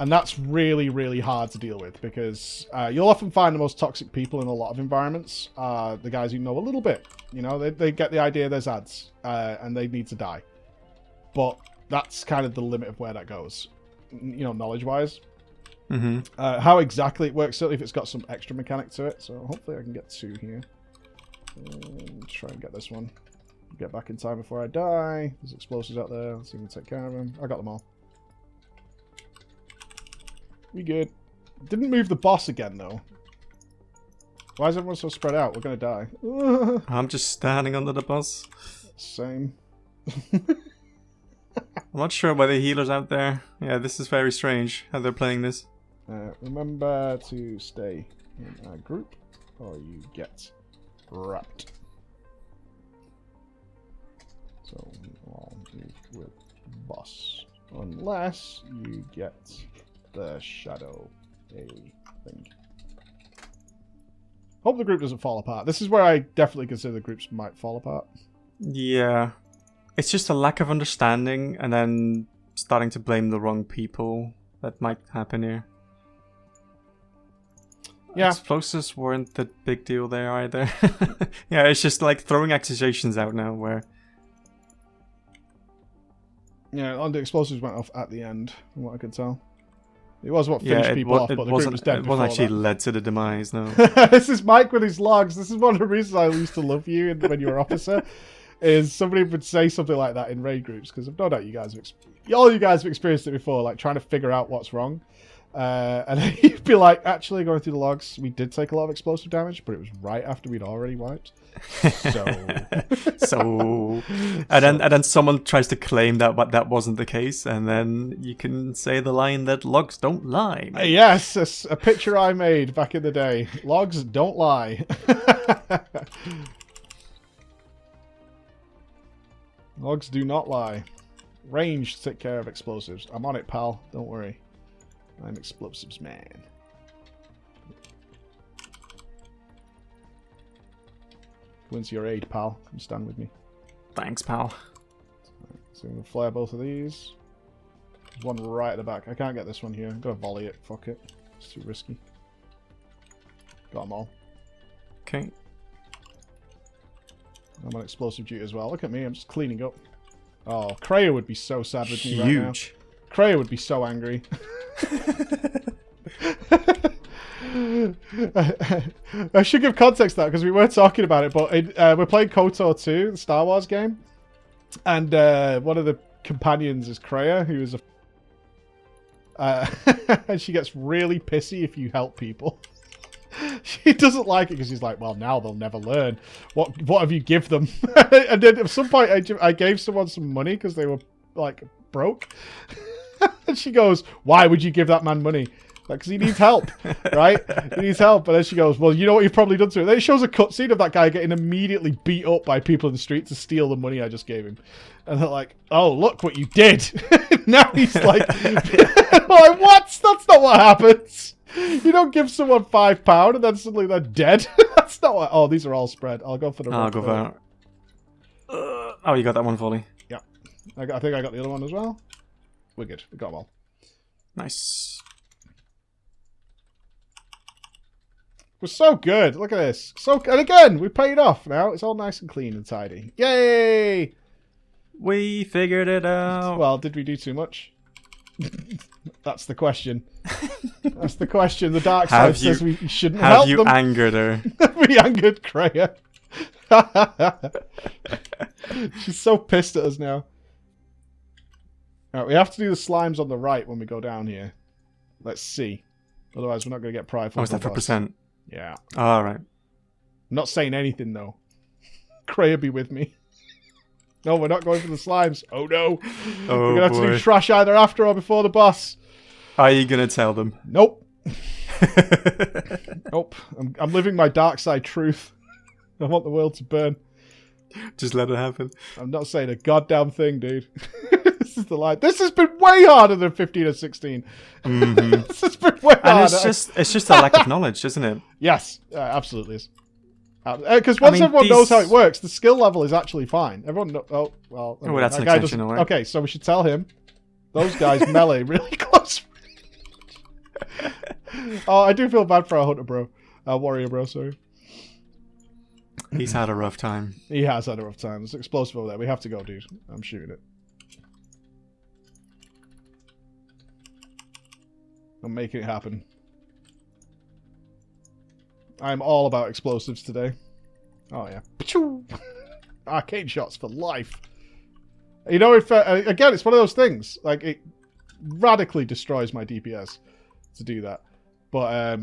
And that's really, really hard to deal with because you'll often find the most toxic people in a lot of environments are the guys who know a little bit. You know, they get the idea there's ads and they need to die. But that's kind of the limit of where that goes, you know, knowledge-wise. How exactly it works, certainly if it's got some extra mechanic to it. So hopefully I can get two here. And try and get this one. Get back in time before I die. There's explosives out there. Let's see if we can take care of them. I got them all. We good. Didn't move the boss again, though. Why is everyone so spread out? We're going to die. I'm just standing under the boss. Same. I'm not sure why the healers out there. Yeah, this is very strange how they're playing this. Remember to stay in a group or you get wrapped. So I'll move with boss. Unless you get the shadow thing. Hope the group doesn't fall apart. This is where I definitely consider the groups might fall apart. Yeah. It's just a lack of understanding and then starting to blame the wrong people that might happen here. Yeah. Explosives weren't the big deal there either. Yeah, it's just like throwing accusations out now where... Yeah, the explosives went off at the end, from what I could tell. It was what finished people off, but the group was dead It before wasn't actually that. led to the demise, no. This is Mike with his logs. This is one of the reasons I used to love you when you were officer. Is somebody would say something like that in raid groups, because I've no doubt you guys have experienced it before, like trying to figure out what's wrong. And you'd be like, actually, going through the logs, we did take a lot of explosive damage, but it was right after we'd already wiped. So, and then someone tries to claim that wasn't the case, and then you can say the line that logs don't lie. Yes, a picture I made back in the day. Logs don't lie. Logs do not lie. Range to take care of explosives. I'm on it, pal. Don't worry. I'm explosives man. When's your aid, pal? Come stand with me. Thanks, pal. So I'm going to flare both of these. There's one right at the back. I can't get this one here. I'm going to volley it. Fuck it. It's too risky. Got them all. Okay. I'm on explosive duty as well. Look at me. I'm just cleaning up. Oh, Kreia would be so sad with me right now. Huge. Kreia would be so angry. I should give context to that because we were talking about it, but we're playing KOTOR 2, the Star Wars game, and one of the companions is Kreia, who is and she gets really pissy if you help people. She doesn't like it because she's like, well, now they'll never learn. What have you give them? And then at some point I gave someone some money because they were like broke. And she goes, why would you give that man money? Like, because he needs help, right? He needs help. And then she goes, well, you know what you've probably done to him. Then it shows a cutscene of that guy getting immediately beat up by people in the street to steal the money I just gave him. And they're like, oh, look what you did. Now he's like, I'm like, what? That's not what happens. You don't give someone £5 and then suddenly they're dead. That's not what... Oh, these are all spread. I'll go for the... I'll go for it. Oh, you got that one fully. Yeah. I think I got the other one as well. We're good. We got them all. Nice. We're so good. Look at this. And again, we paid off now. It's all nice and clean and tidy. Yay! We figured it out. Well, did we do too much? That's the question. That's the question. The dark side says we shouldn't help them. Have you angered her? We angered Kreia. She's so pissed at us now. Alright, we have to do the slimes on the right when we go down here. Let's see. Otherwise, we're not going to get prideful. Oh, is that for percent? Yeah. Alright. I'm not saying anything, though. Kreia be with me. No, we're not going for the slimes. Oh, no. Oh, we're going to have to do trash either after or before the boss. Are you going to tell them? Nope. Nope. I'm living my dark side truth. I want the world to burn. Just let it happen. I'm not saying a goddamn thing, dude. This is the line. This has been way harder than 15 or 16. Mm-hmm. This has been way harder. And it's just a lack of knowledge, isn't it? Yes, absolutely is. Because once everyone knows how it works, the skill level is actually fine. Everyone knows. Oh, well. Oh, that's an extension, all right. Okay, so we should tell him. Those guys melee really close. Oh, I do feel bad for our hunter bro. Our warrior bro, sorry. He's had a rough time. He has had a rough time. There's an explosive over there. We have to go, dude. I'm shooting it. I'm making it happen. I'm all about explosives today. Oh, yeah. Arcade shots for life. You know, if again, it's one of those things. Like, it radically destroys my DPS to do that. But,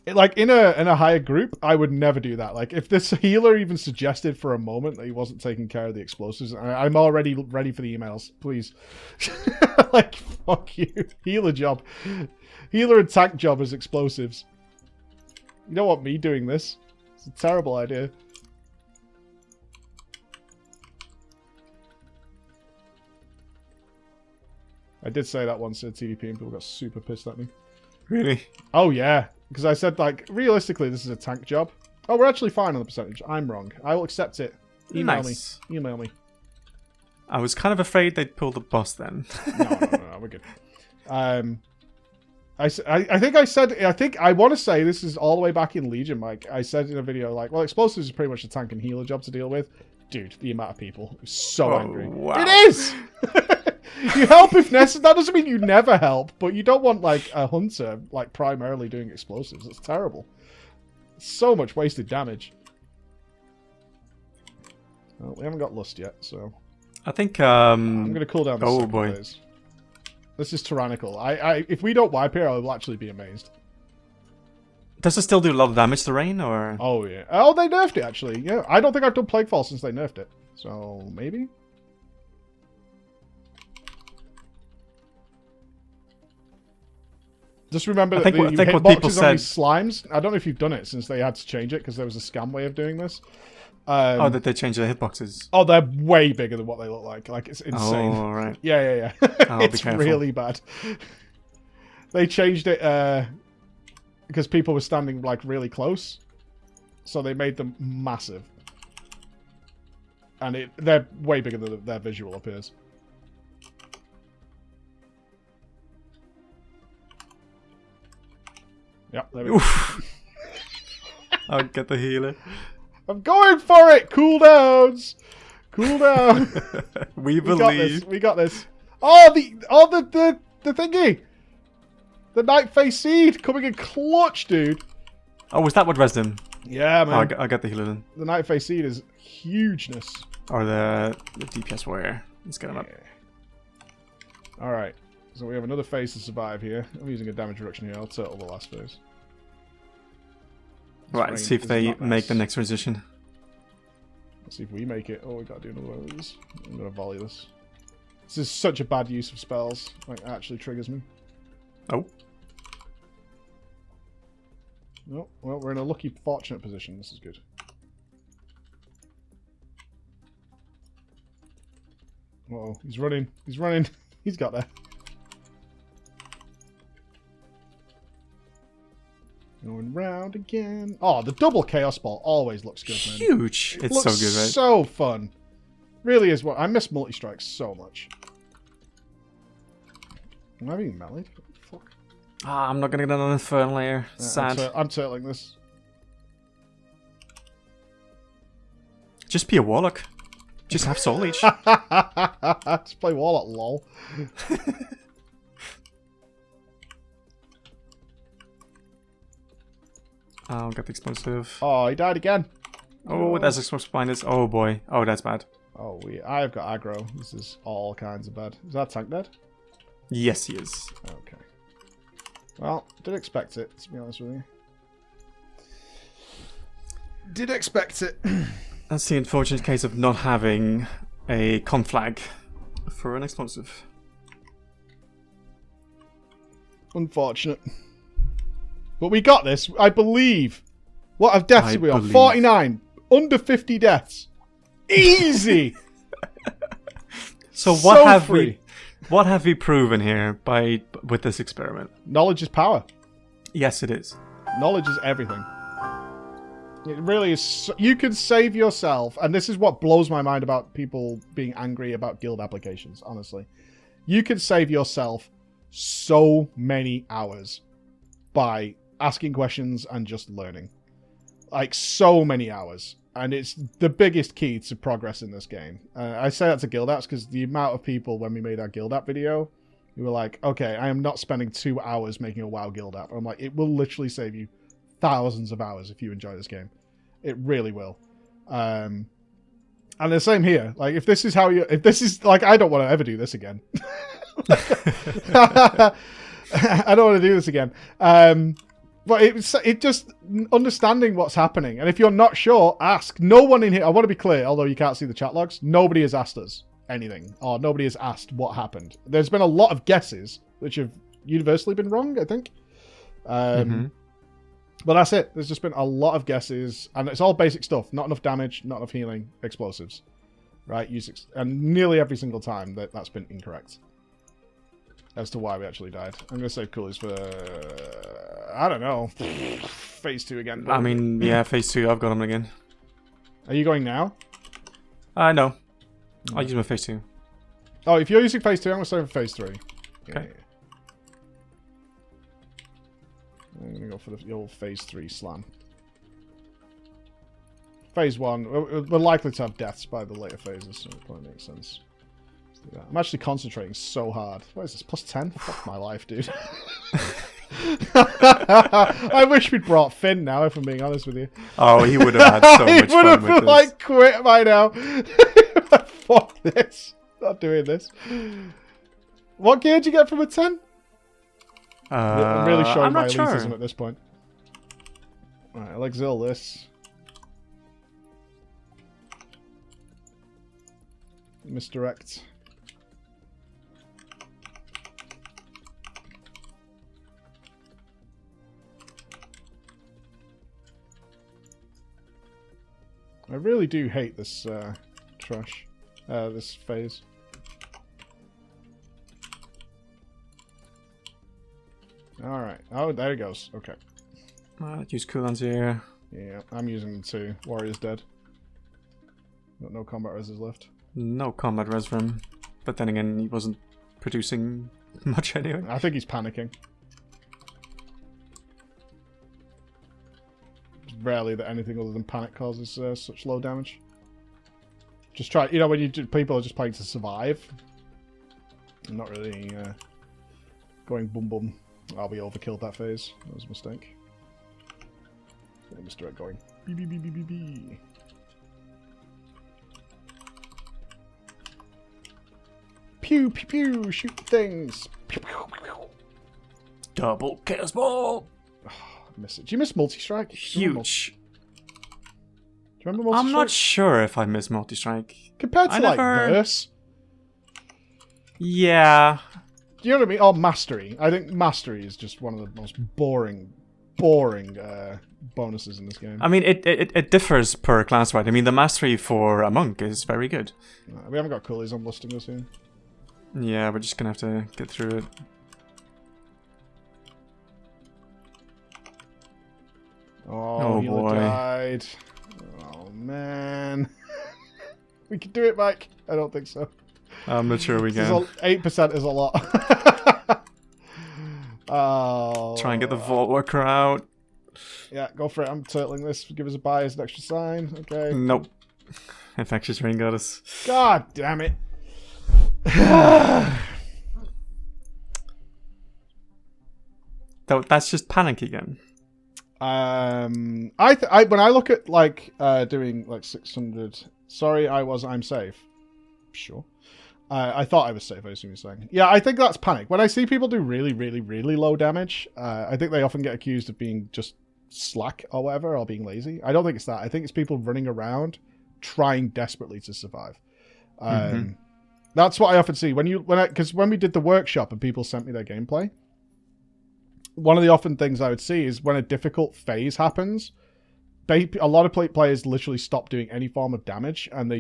like, in a higher group, I would never do that. Like, if this healer even suggested for a moment that he wasn't taking care of the explosives, I'm already ready for the emails. Please. Like, fuck you. Healer job. Healer and tank job is explosives. You don't want me doing this. It's a terrible idea. I did say that once at TDP and people got super pissed at me. Really? Oh, yeah. Because I said, like, realistically, this is a tank job. Oh, we're actually fine on the percentage. I'm wrong. I will accept it. Email me. Email me. I was kind of afraid they'd pull the boss then. No, we're good. I think I said, I want to say this is all the way back in Legion, Mike. I said in a video, like, well, explosives is pretty much a tank and healer job to deal with. Dude, the amount of people. So angry. Wow. It is! You help if necessary. That doesn't mean you never help, but you don't want like a hunter like primarily doing explosives. It's terrible. So much wasted damage. Well, we haven't got lust yet, so I think I'm going to cool down. Oh boy. Phase. This is tyrannical. If we don't wipe here, I will actually be amazed. Does it still do a lot of damage to rain, or? Oh yeah. Oh, they nerfed it actually. Yeah, I don't think I've done Plaguefall since they nerfed it. So maybe. Just remember that the hitboxes on these slimes. I don't know if you've done it since they had to change it because there was a scam way of doing this. Oh, that they changed the hitboxes. Oh, they're way bigger than what they look like. Like, it's insane. Oh, right. Yeah. It's really bad. They changed it because people were standing, like, really close. So they made them massive. And they're way bigger than their visual appears. Yep, there we go. I'll get the healer. I'm going for it! Cool downs! Cool down! we believe. We got this. Oh, the thingy! The Night Face Seed coming in clutch, dude. Oh, was that what rezzed him? Yeah, man. Oh, I'll get the healer then. The Night Face Seed is hugeness. Or the DPS warrior. Let's get him up. Alright. So we have another phase to survive here. I'm using a damage reduction here. I'll turtle the last phase. Right, let's see if they make the next transition. Let's see if we make it. Oh, we gotta do another one of these. I'm gonna volley this. This is such a bad use of spells. Like, it actually triggers me. Oh. Oh, well, we're in a lucky, fortunate position. This is good. Uh-oh, he's running. He's running. He's got there. Going round again. Oh, the double Chaos Ball always looks good, man. Huge. It's so good, right? So fun. Really is what I miss multi-strikes so much. Am I being melee? Fuck. Ah, I'm not gonna get another Infernal layer. Sad. I'm turtling this. Just be a Warlock. Just have Soul Leech. Just play Warlock, lol. I'll get the explosive. Oh, he died again. Oh, there's explosive behind us. Oh boy. Oh, that's bad. Oh, I've got aggro. This is all kinds of bad. Is that tank dead? Yes, he is. Okay. Well, did expect it, to be honest with you. Did expect it. That's the unfortunate case of not having a conflag for an explosive. Unfortunate. But we got this, I believe. What of deaths are we on? 49. Under 50 deaths. Easy! So what have we proven here with this experiment? Knowledge is power. Yes, it is. Knowledge is everything. It really is. You can save yourself, and this is what blows my mind about people being angry about guild applications, honestly. You can save yourself so many hours by asking questions and just learning. Like, so many hours. And it's the biggest key to progress in this game. I say that to guild apps because the amount of people, when we made our guild app video, who were like, okay, I am not spending 2 hours making a WoW guild app. I'm like, it will literally save you thousands of hours if you enjoy this game. It really will. And the same here. Like, if this is like, I don't want to ever do this again. I don't want to do this again. But it just understanding what's happening. And if you're not sure, ask. No one in here, I want to be clear, although you can't see the chat logs, nobody has asked us anything. Or nobody has asked what happened. There's been a lot of guesses, which have universally been wrong, I think. But that's it. There's just been a lot of guesses. And it's all basic stuff. Not enough damage, not enough healing, explosives. Right? And nearly every single time that's been incorrect. As to why we actually died. I'm going to save coolies for... I don't know. Phase 2 again. I mean, yeah, Phase 2. I've got them again. Are you going now? No. I'll use my Phase 2. Oh, if you're using Phase 2, I'm going to save for Phase 3. Okay. Yeah. I'm going to go for the old Phase 3 slam. Phase 1. We're likely to have deaths by the later phases, so it probably makes sense. Yeah, I'm actually concentrating so hard. What is this? Plus 10? Fuck my life, dude. I wish we'd brought Finn now, if I'm being honest with you. Oh, he would have had so much He would fun with have, this. like, quit by now. Fuck this. Not doing this. What gear did you get from a 10? I'm really showing I'm my not elitism sure. at this point. Alright, I'll exile this. Misdirect. I really do hate this trash. This phase. Alright. Oh, there it goes. Okay. Use cooldowns here. Yeah, I'm using them too. Warrior's dead. Got no combat reses left. No combat res for him. But then again, he wasn't producing much anyway. I think he's panicking. It's rarely that anything other than panic causes such low damage. Just try, you know, when you do, people are just playing to survive. I'm not really going boom boom. Oh, we overkilled that phase. That was a mistake. Misdirect going. Bee bee bee bee bee bee. Pew pew pew. Shoot things. Pew, pew, pew, pew. Double chaos ball. Oh, I miss it. Do you miss multi-strike? Huge. Do you remember multi-strike? I'm not sure if I miss multi-strike. Compared to like Verse. Yeah. Do you know what I mean? Oh, Mastery. I think Mastery is just one of the most boring bonuses in this game. I mean, it differs per class, right? I mean, the mastery for a monk is very good. We haven't got coolies. I'm listing this here. Yeah, we're just gonna have to get through it. Oh, healer boy. died. Oh, man. We can do it, Mike. I don't think so. I'm not sure we can. 8% is a lot. Oh. Try and get the Vault Worker out. Yeah, go for it. I'm turtling this. Give us a buy as an extra sign. Okay. Nope. Infectious Rain got us. God damn it. That's just panic again. When I look at like doing like 600. Sorry, I'm safe. Sure. I thought I was safe. I assume you're saying. Yeah, I think that's panic. When I see people do really, really, really low damage, I think they often get accused of being just slack or whatever, or being lazy. I don't think it's that. I think it's people running around trying desperately to survive. That's what I often see because when we did the workshop and people sent me their gameplay, one of the often things I would see is when a difficult phase happens, a lot of players literally stop doing any form of damage and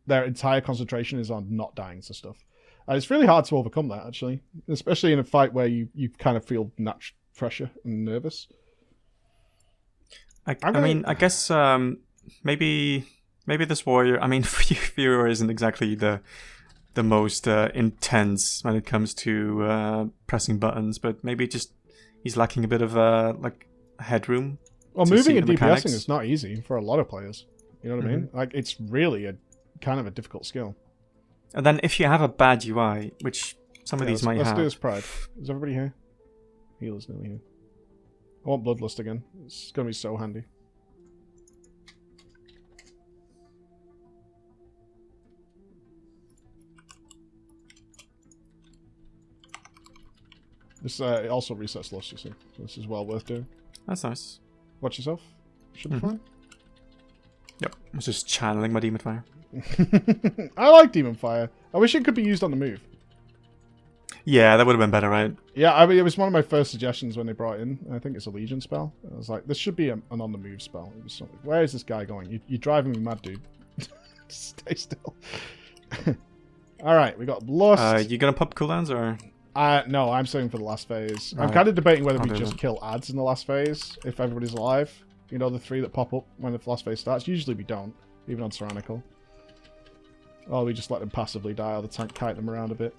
their entire concentration is on not dying to stuff. And it's really hard to overcome that, actually, especially in a fight where you kind of feel natural pressure and nervous. I guess maybe this warrior. I mean, Fuhrer isn't exactly the most intense when it comes to pressing buttons, but maybe just he's lacking a bit of like headroom. Well, moving and DPSing is not easy for a lot of players. You know what I mean? Like, it's really a kind of a difficult skill. And then if you have a bad UI, which some of these might have. Let's do this Pride. Is everybody here? Healer's nearly here. I want Bloodlust again. It's going to be so handy. This also resets Lust, you see. So this is well worth doing. That's nice. Watch yourself. Should be fine. Yep. I was just channeling my Demon Fire. I like Demon Fire. I wish it could be used on the move. Yeah, that would have been better, right? Yeah, I mean, it was one of my first suggestions when they brought it in. I think it's a Legion spell. I was like, this should be an on-the-move spell. It was something. Where is this guy going? You're driving me mad, dude. Stay still. Alright, we got Lust. You gonna pop cooldowns, or...? No, I'm saving for the last phase. Right. I'm kind of debating whether we just kill ads in the last phase, if everybody's alive. You know, the 3 that pop up when the last phase starts. Usually we don't, even on Tyrannical. Or we just let them passively die, or the tank kite them around a bit.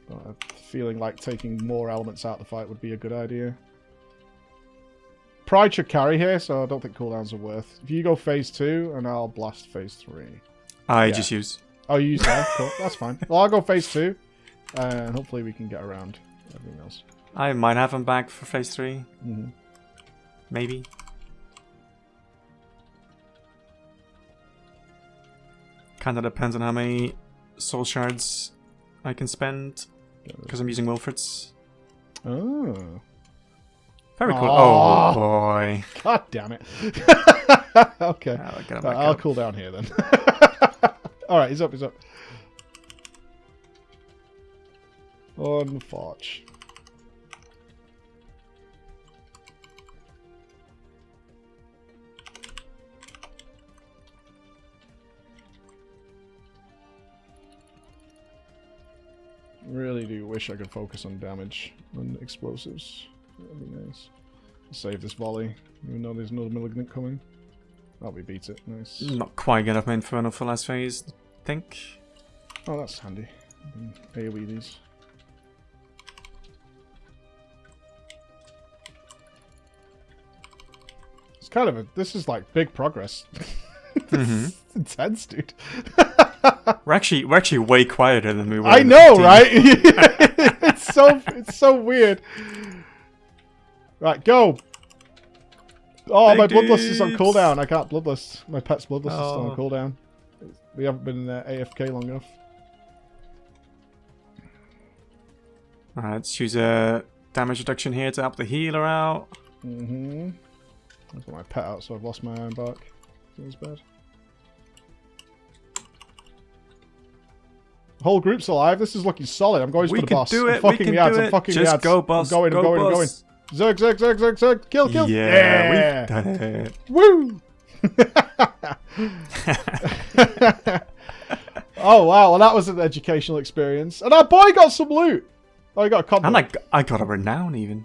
But I'm feeling like taking more elements out of the fight would be a good idea. Pride should carry here, so I don't think cooldowns are worth. If you go phase 2, and I'll blast phase 3. I just use. Oh, you used that? Cool. That's fine. Well, I'll go phase 2. And hopefully we can get around everything else. I might have him back for phase 3. Mm-hmm. Maybe. Kinda depends on how many soul shards I can spend. Because I'm using Wilfred's. Oh. Very cool. Aww. Oh boy. God damn it. Okay. I'll cool down here then. Alright, he's up, he's up. Unforge. Really do wish I could focus on damage and explosives. That'd be nice. Save this volley, even though there's another Malignant coming. Oh, we beat it. Nice. Not quite good enough my Inferno for last phase, I think. Oh, that's handy. AoE these. It's kind of a... This is like big progress. It's intense, dude. We're actually way quieter than we were. I know, right? it's so weird. Right, go. Oh, Big my Bloodlust is on dudes. cooldown. I can't Bloodlust. My pet's Bloodlust is still on Oh. cooldown. We haven't been AFK long enough. Alright, let's use a damage reduction here to help the healer out. Mm-hmm. I put my pet out, so I've lost my iron bark. Feels bad. The whole group's alive. This is looking solid. I'm going for the boss. Do I'm it. fucking the ads. I'm fucking the Just ads. go, boss. I'm going. I'm going. I'm going. Zerg, zerg, zerg, zerg, zerg. Kill, kill. Yeah, we've done it. Woo! Oh wow! Well, that was an educational experience, and our boy got some loot. Oh, he got a combo. And I got a renown even.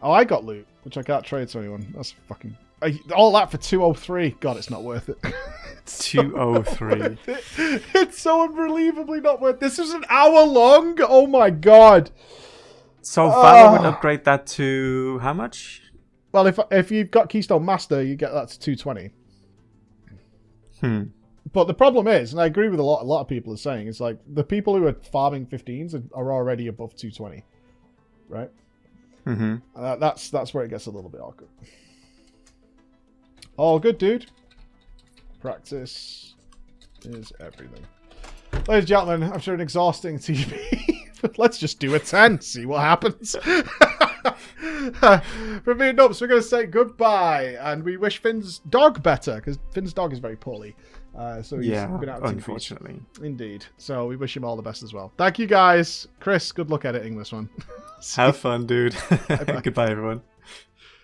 Oh, I got loot, which I can't trade to anyone. That's fucking... all that for 203. God, it's not worth it. 203. It's so unbelievably not worth it. This is an hour long. Oh my god. So Valor would upgrade that to how much? Well, if you've got Keystone Master, you get that to 220. But the problem is, and I agree with a lot of people are saying, it's like the people who are farming 15s are already above 220, right? Mm-hmm. That's where it gets a little bit awkward. All good, dude. Practice is everything. Ladies and gentlemen, after an exhausting TV, let's just do a 10, see what happens. From me and Nubs, we're going to say goodbye, and we wish Finn's dog better, because Finn's dog is very poorly. So he's been out of unfortunately. Indeed. So we wish him all the best as well. Thank you, guys. Chris, good luck editing this one. Have fun, dude. Goodbye, everyone.